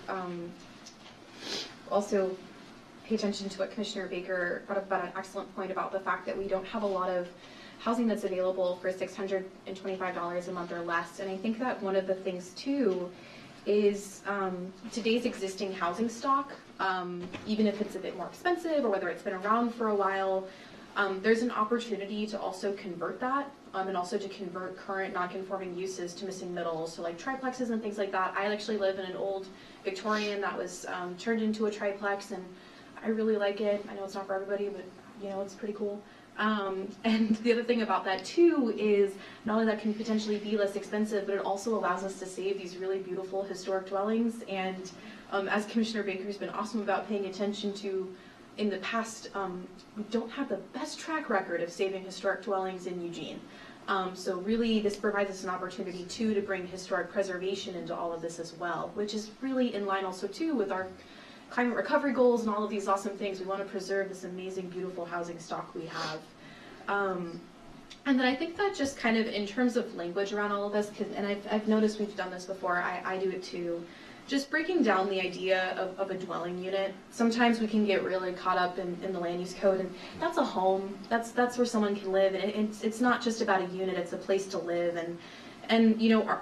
also pay attention to what Commissioner Baker brought up about an excellent point about the fact that we don't have a lot of housing that's available for $625 a month or less. And I think that one of the things too is today's existing housing stock, even if it's a bit more expensive or whether it's been around for a while, there's an opportunity to also convert that and also to convert current non-conforming uses to missing middles, so like triplexes and things like that. I actually live in an old Victorian that was turned into a triplex, and I really like it. I know it's not for everybody, but it's pretty cool. And the other thing about that too is not only that can potentially be less expensive, but it also allows us to save these really beautiful historic dwellings. And as Commissioner Baker's been awesome about paying attention to, in the past, we don't have the best track record of saving historic dwellings in Eugene. So really this provides us an opportunity too to bring historic preservation into all of this as well, which is really in line also too with our climate recovery goals and all of these awesome things. We want to preserve this amazing, beautiful housing stock we have. And then I think that just kind of in terms of language around all of this, and I've noticed we've done this before, I do it too, just breaking down the idea of a dwelling unit. Sometimes we can get really caught up in the land use code, and that's a home, that's where someone can live, and it's not just about a unit, it's a place to live. And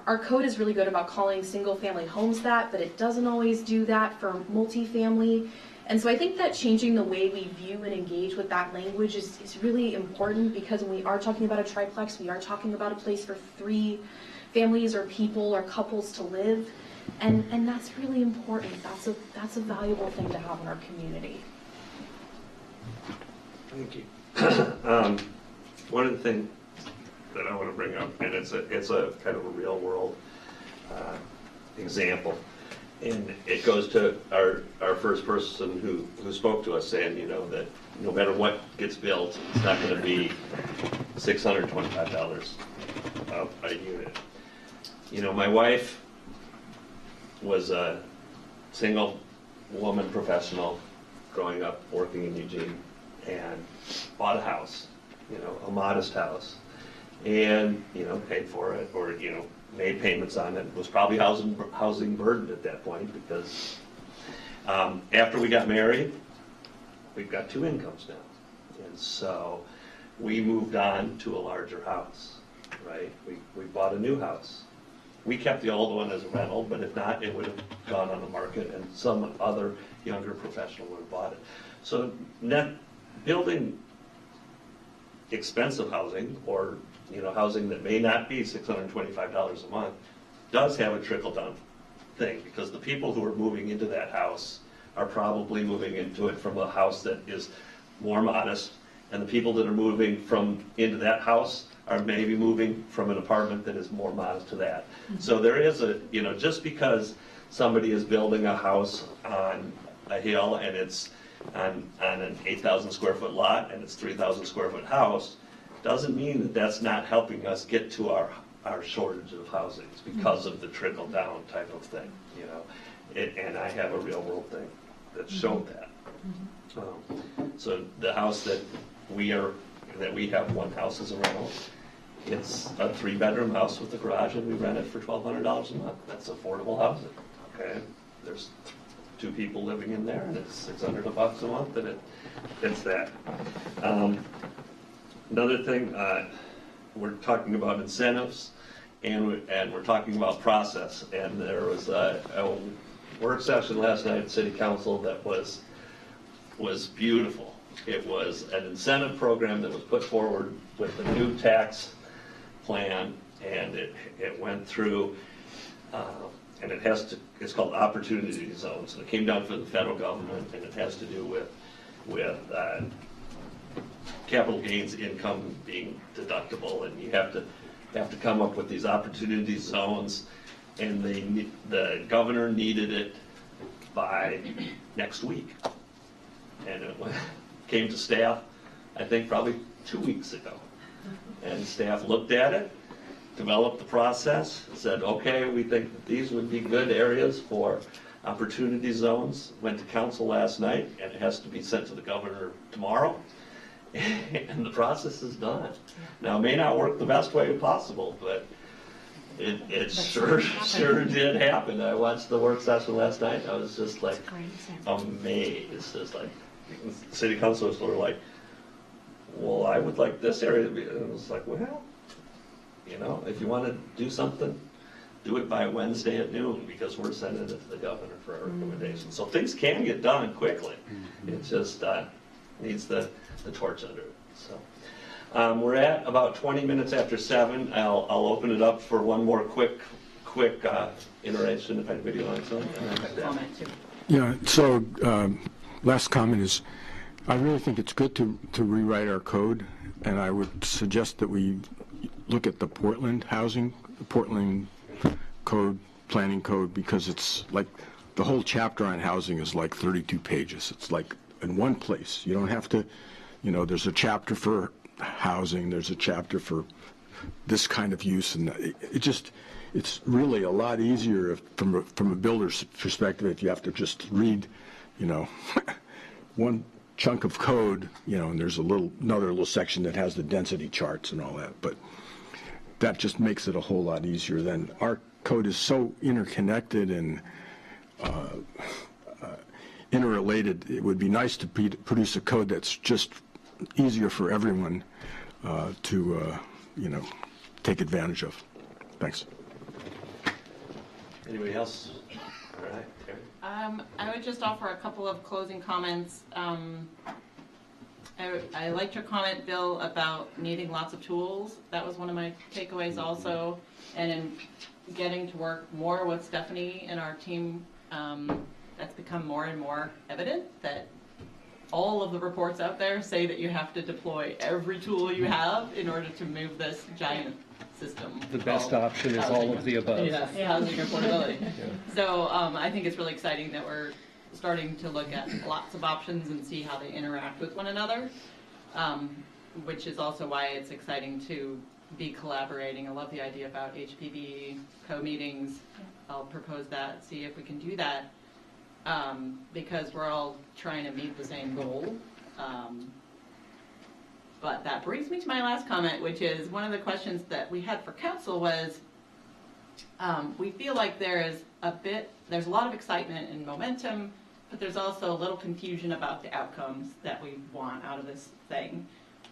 our code is really good about calling single family homes that, but it doesn't always do that for multifamily. And so I think that changing the way we view and engage with that language is really important, because when we are talking about a triplex, we are talking about a place for 3 families or people or couples to live. And that's really important. That's a valuable thing to have in our community. Thank you. One of the things that I want to bring up, and it's a kind of a real world example, and it goes to our first person who spoke to us, saying that no matter what gets built, it's not going to be $625 a unit. My wife was a single woman professional growing up working in Eugene, and bought a house a modest house, and, paid for it, or, made payments on it, was probably housing burdened at that point, because after we got married, we've got 2 incomes now. And so we moved on to a larger house, right? We bought a new house. We kept the old one as a rental, but if not, it would have gone on the market and some other younger professional would have bought it. So building expensive housing, or housing that may not be $625 a month, does have a trickle-down thing, because the people who are moving into that house are probably moving into it from a house that is more modest, and the people that are moving into that house are maybe moving from an apartment that is more modest to that. So there is just because somebody is building a house on a hill and it's on an 8,000 square foot lot and it's 3,000 square foot house, doesn't mean that that's not helping us get to our shortage of housing. It's because of the trickle down type of thing, and I have a real world thing that showed that. So the house that we have, one house as a rental, it's a 3-bedroom house with a garage, and we rent it for $1,200 a month. That's affordable housing, okay? There's 2 people living in there, and it's $600 a month, and it's that. Another thing, we're talking about incentives, and we're talking about process. And there was a work session last night at City Council that was beautiful. It was an incentive program that was put forward with the new tax plan, and it went through, and it's called opportunity zones, and it came down from the federal government, and it has to do with capital gains income being deductible, and you have to come up with these opportunity zones, and the governor needed it by next week, and it came to staff, I think probably 2 weeks ago, and staff looked at it, developed the process, said, okay, we think that these would be good areas for opportunity zones, went to council last night, and it has to be sent to the governor tomorrow. And the process is done. Now, it may not work the best way possible, but it sure did happen. I watched the work session last night. I was just like amazed. It's like city councilors were like, well, I would like this area to be. And it was like, well, if you want to do something, do it by Wednesday at noon, because we're sending it to the governor for a recommendation. So things can get done quickly. It just needs the torch under it. So we're at about 20 minutes after 7. I'll open it up for one more quick iteration if anybody wants something. Comment too. Yeah, so last comment is, I really think it's good to rewrite our code, and I would suggest that we look at the Portland code, planning code, because it's like the whole chapter on housing is like 32 pages. It's like in one place. You don't have to, there's a chapter for housing, there's a chapter for this kind of use, and it's really a lot easier from a builder's perspective if you have to just read, one chunk of code, and there's another little section that has the density charts and all that, but that just makes it a whole lot easier. Then our code is so interconnected and interrelated. It would be nice to produce a code that's just easier for everyone to take advantage of. Thanks. Anybody else? All right, Terry. I would just offer a couple of closing comments. I liked your comment, Bill, about needing lots of tools. That was one of my takeaways also. And in getting to work more with Stephanie and our team, that's become more and more evident that all of the reports out there say that you have to deploy every tool you have in order to move this giant system. The best option is all of the above. Yes, housing affordability. So I think it's really exciting that we're starting to look at lots of options and see how they interact with one another, which is also why it's exciting to be collaborating. I love the idea about HPB co-meetings. I'll propose that, see if we can do that, because we're all trying to meet the same goal. But that brings me to my last comment, which is one of the questions that we had for council was, we feel like there's a lot of excitement and momentum, but there's also a little confusion about the outcomes that we want out of this thing.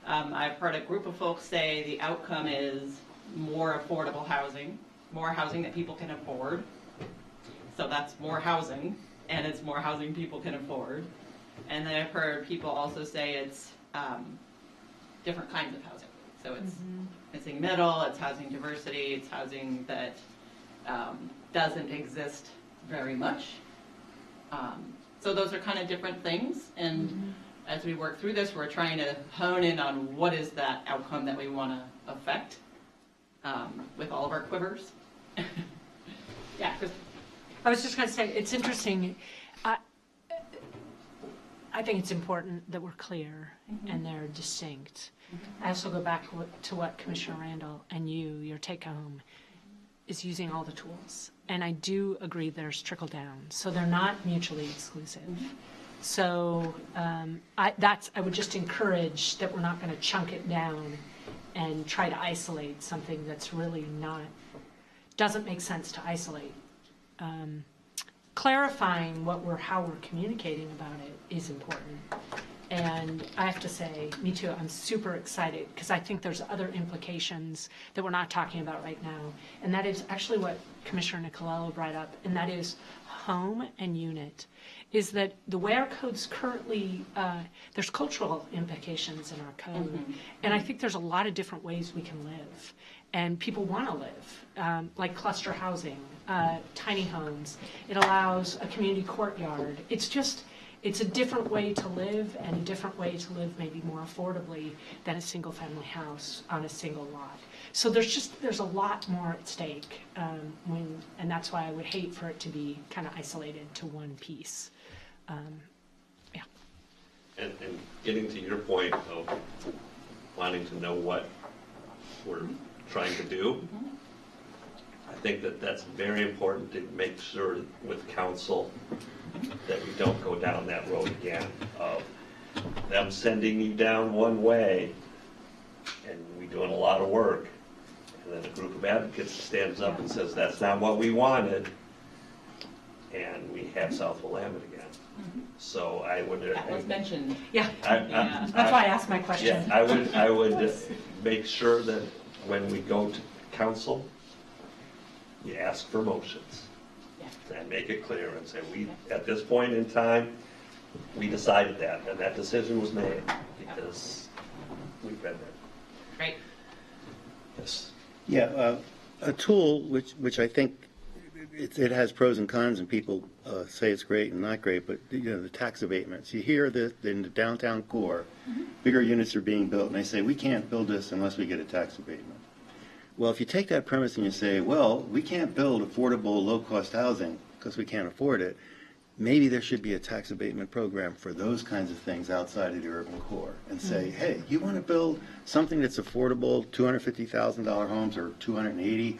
I've heard a group of folks say the outcome is more affordable housing, more housing that people can afford. So that's more housing, and it's more housing people can afford. And then I've heard people also say it's different kinds of housing. So it's missing middle, it's housing diversity, it's housing that doesn't exist very much. So those are kind of different things. And as we work through this, we're trying to hone in on what is that outcome that we want to affect with all of our quivers. Yeah, Chris. I was just going to say, it's interesting. I think it's important that we're clear and they're distinct. I also go back to what Commissioner Randall and your take home is using all the tools. And I do agree there's trickle down. So they're not mutually exclusive. So I would just encourage that we're not going to chunk it down and try to isolate something that's really doesn't make sense to isolate. Clarifying how we're communicating about it is important. And I have to say, me too, I'm super excited because I think there's other implications that we're not talking about right now. And that is actually what Commissioner Nicolello brought up, and that is home and unit. Is that the way our code's currently, there's cultural implications in our code. And I think there's a lot of different ways we can live. And people want to live, like cluster housing, tiny homes. It allows a community courtyard. It's a different way to live, and a different way to live maybe more affordably than a single family house on a single lot. So there's a lot more at stake, and that's why I would hate for it to be kind of isolated to one piece. Yeah. And getting to your point of wanting to know what we're trying to do, I think that's very important to make sure with council that we don't go down that road again of them sending you down one way and we doing a lot of work, and then a group of advocates stands up and says that's not what we wanted, and we have South Willamette again. So I would. That was mentioned. Yeah. That's why I asked my question. Yeah, I would make sure that when we go to council, you ask for motions. And make it clear and say, at this point in time, we decided that, and that decision was made because we've been there. Right. Yes. Yeah, a tool which I think it has pros and cons, and people say it's great and not great, but the tax abatements. You hear that in the downtown core, bigger units are being built, and they say, we can't build this unless we get a tax abatement. Well, if you take that premise and you say, well, we can't build affordable, low-cost housing because we can't afford it, maybe there should be a tax abatement program for those kinds of things outside of the urban core and say, hey, you want to build something that's affordable, $250,000 homes or $280,000,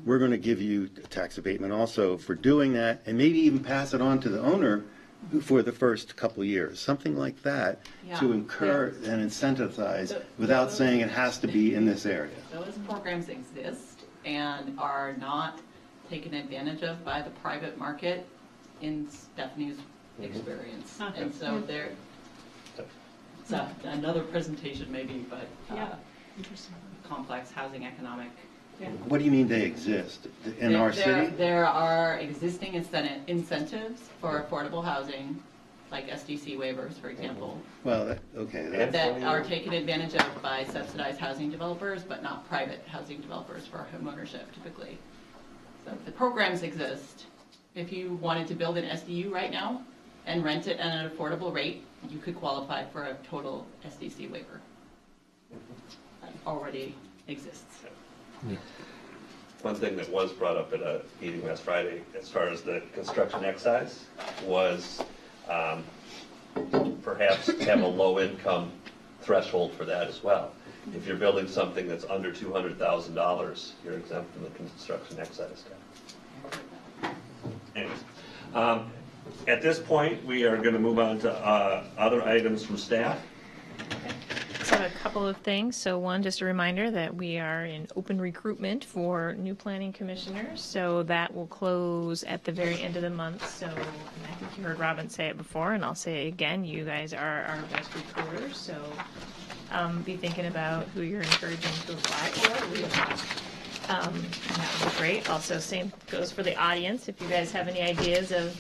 we're going to give you a tax abatement also for doing that, and maybe even pass it on to the owner for the first couple of years, something like that, to encourage and incentivize without saying it has to be in this area. Those programs exist and are not taken advantage of by the private market in Stephanie's experience. And so it's another presentation maybe, but Interesting. complex housing economic. What do you mean they exist in our city? There are existing incentives for affordable housing, like SDC waivers, for example. Well, that are taken advantage of by subsidized housing developers, but not private housing developers for home ownership typically. So the programs exist. If you wanted to build an SDU right now and rent it at an affordable rate, you could qualify for a total SDC waiver. That already exists. One thing that was brought up at a meeting last Friday, as far as the construction excise, was perhaps have a low income threshold for that as well. If you're building something that's under $200,000, you're exempt from the construction excise tax. Anyways, at this point, we are going to move on to other items from staff. So a couple of things. So one, just a reminder that we are in open recruitment for new planning commissioners. So that will close at the very end of the month. So and I think you heard Robin say it before, and I'll say it again, you guys are our best recruiters. So be thinking about who you're encouraging to apply or reapply. And that would be great. Also, same goes for the audience. If you guys have any ideas of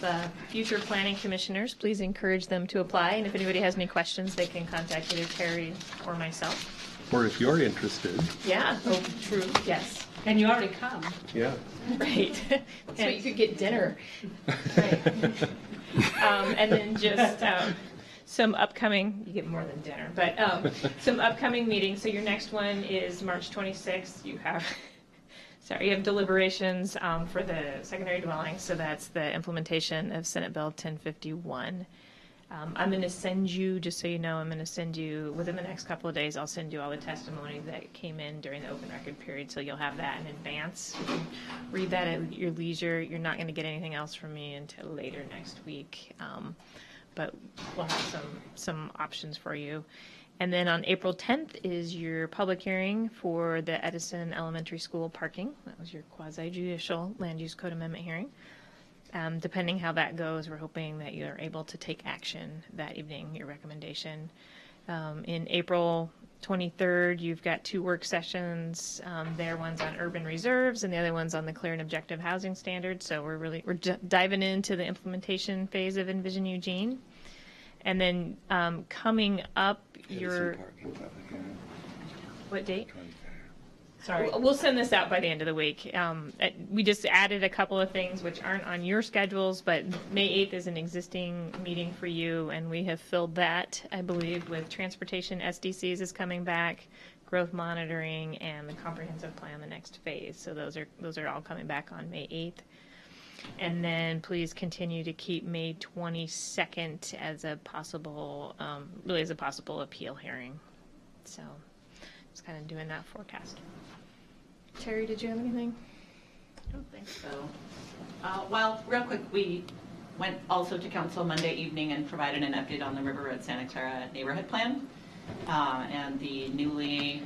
future planning commissioners, please encourage them to apply. And if anybody has any questions, they can contact either Terry or myself. Or if you're interested. Yeah, oh, true, yes. And you already come. Yeah. Right. So you could get dinner. Right. And then just some upcoming, you get more than dinner, but some upcoming meetings. So your next one is March 26th. You have deliberations for the secondary dwelling. So that's the implementation of Senate Bill 1051. I'm going to send you, just so you know, I'm going to send you, within the next couple of days, I'll send you all the testimony that came in during the open record period, so you'll have that in advance. You can read that at your leisure. You're not going to get anything else from me until later next week, but we'll have some options for you. And then on April 10th is your public hearing for the Edison Elementary School parking. That was your quasi-judicial land use code amendment hearing. Depending how that goes, we're hoping that you're able to take action that evening, your recommendation. In April 23rd, you've got 2 work sessions. One's on urban reserves and the other one's on the clear and objective housing standards. So we're diving into the implementation phase of Envision Eugene. And then coming up, what date? Sorry. We'll send this out by the end of the week. We just added a couple of things which aren't on your schedules, but May 8th is an existing meeting for you, and we have filled that, I believe, with transportation SDCs is coming back, growth monitoring, and the comprehensive plan, the next phase. So those are all coming back on May 8th. And then please continue to keep May 22nd as a possible, appeal hearing. So just kind of doing that forecast. Terry, did you have anything? I don't think so. Well, real quick, we went also to council Monday evening and provided an update on the River Road Santa Clara neighborhood plan. And the newly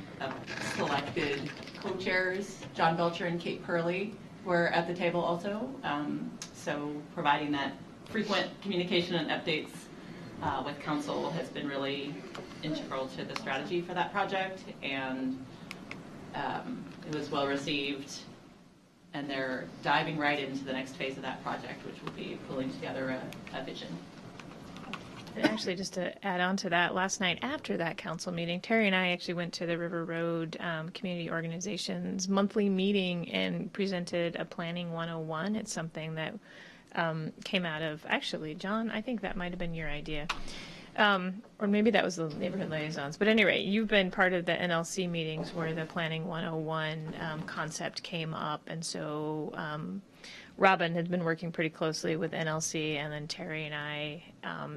selected co-chairs, John Belcher and Kate Purley, were at the table also. So providing that frequent communication and updates with council has been really integral to the strategy for that project, and it was well received, and they're diving right into the next phase of that project, which will be pulling together a vision. And actually, just to add on to that, last night after that council meeting, Terry and I actually went to the River Road Community Organization's monthly meeting and presented a Planning 101. It's something that came out of, actually, John, I think that might have been your idea. Or maybe that was the neighborhood liaisons. But at any rate, you've been part of the NLC meetings where the Planning 101 concept came up. And so Robin had been working pretty closely with NLC and then Terry and I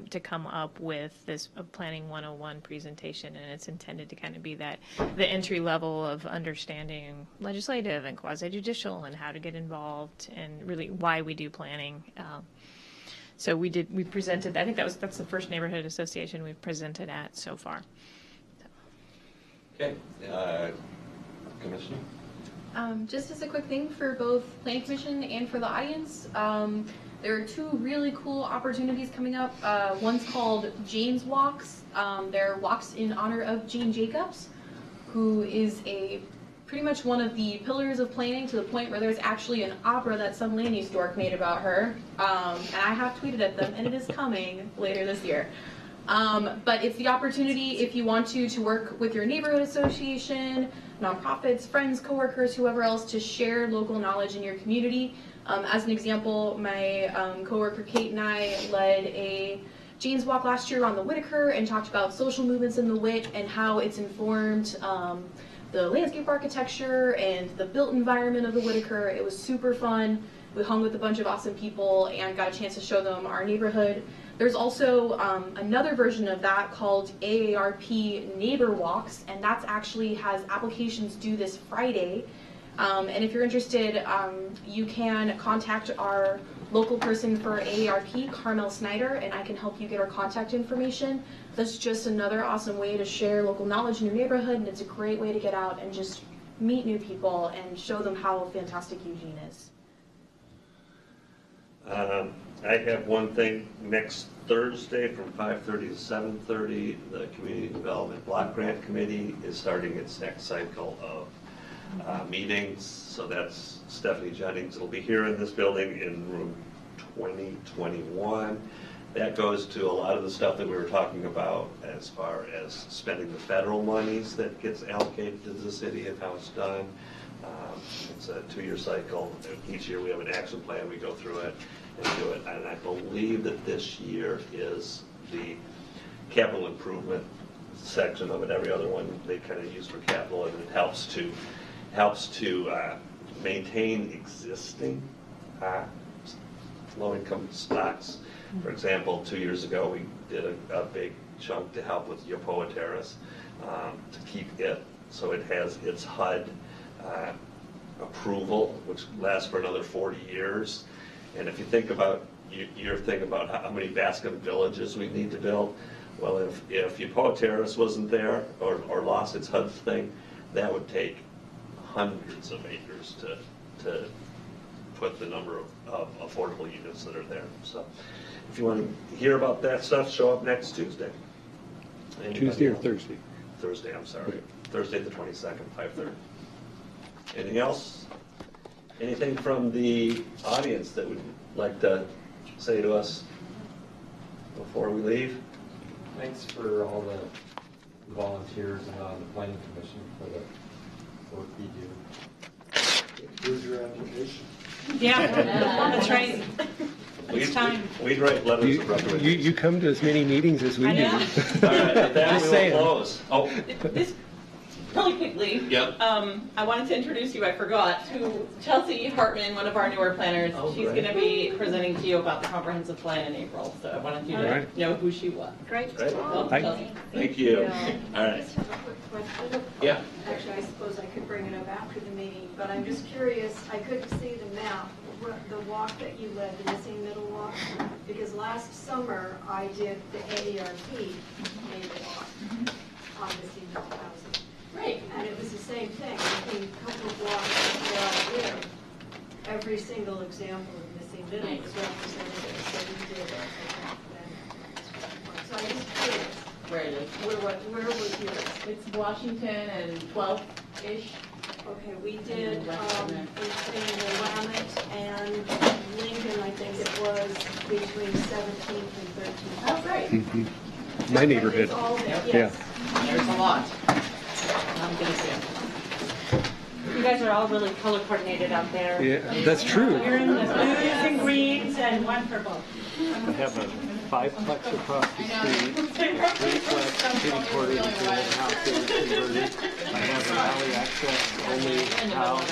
to come up with this Planning 101 presentation. And it's intended to kind of be the entry level of understanding legislative and quasi-judicial and how to get involved and really why we do planning. So we presented, I think that's the first neighborhood association we've presented at so far. Okay, Commissioner? Just as a quick thing for both Planning Commission and for the audience, there are 2 really cool opportunities coming up. One's called Jane's Walks. They're walks in honor of Jane Jacobs, who is pretty much one of the pillars of planning, to the point where there's actually an opera that some land use dork made about her. And I have tweeted at them, and it is coming later this year. But it's the opportunity, if you want to work with your neighborhood association, nonprofits, friends, coworkers, whoever else, to share local knowledge in your community. As an example, my coworker Kate and I led a Jane's Walk last year on the Whitaker and talked about social movements in the Whit and how it's informed the landscape architecture and the built environment of the Whitaker. It was super fun. We hung with a bunch of awesome people and got a chance to show them our neighborhood. There's also another version of that called AARP Neighbor Walks, and that's actually has applications due this Friday. And if you're interested, you can contact our local person for AARP, Carmel Snyder, and I can help you get her contact information. That's just another awesome way to share local knowledge in your neighborhood, and it's a great way to get out and just meet new people and show them how fantastic Eugene is. I have one thing. Next Thursday from 5:30 to 7:30, the Community Development Block Grant Committee is starting its next cycle of meetings. So that's Stephanie Jennings. It'll be here in this building in room 2021. That goes to a lot of the stuff that we were talking about as far as spending the federal monies that gets allocated to the city and how it's done. It's a 2-year cycle. Each year we have an action plan. We go through it and do it. And I believe that this year is the capital improvement section of it. Every other one they kind of use for capital, and it helps to maintain existing low-income stocks. For example, 2 years ago, we did a big chunk to help with Yopoa Terrace to keep it so it has its HUD approval, which lasts for another 40 years. And if you think about your thing about how many Baskin villages we need to build, well, if Yopoa Terrace wasn't there or lost its HUD thing, that would take hundreds of acres to put the number of affordable units that are there. So if you want to hear about that stuff, show up next Tuesday. Tuesday or Thursday? Thursday, I'm sorry. Thursday the 22nd, 5:30. Anything else? Anything from the audience that would like to say to us before we leave? Thanks for all the volunteers and on the planning commission for the work you do. Here's your application. Yeah, that's right. It's time. We'd write letters of recommendation. You come to as many meetings as we do. I know. All right, with that, Just we saying. will close. Oh, This, really quickly. Yep. I wanted to introduce you, I forgot, to Chelsea Hartman, one of our newer planners. Oh, She's great. going to be presenting to you about the comprehensive plan in April, so I wanted you to Right. know who she was. Great. great. Welcome, Hi. Chelsea. Thank you. All right. just have a quick question. Yeah. Actually, I suppose I could bring it up after the meeting, but I'm just curious, I couldn't see the map, the walk that you led, the missing middle walk, because last summer I did the AARP neighbor walk on missing middle housing. Great. And it was the same thing, I think a couple of blocks throughout there, every single example of missing middle was represented, so we did it. So I'm just curious, Where it is. where was yours? It's Washington and 12th-ish. Okay, we did, in Willamette and Lincoln, I think it was between 17th and 13th. Oh, great. My neighborhood. It's all there, Yeah. yes. There's a lot. I'm going to see. You guys are all really color coordinated out there. Yeah, that's true. You're in the blues and greens and one purple. I have a 5-plex across the street, 3-plex kitty quarters, and a house that was converted. I have an alley access only house.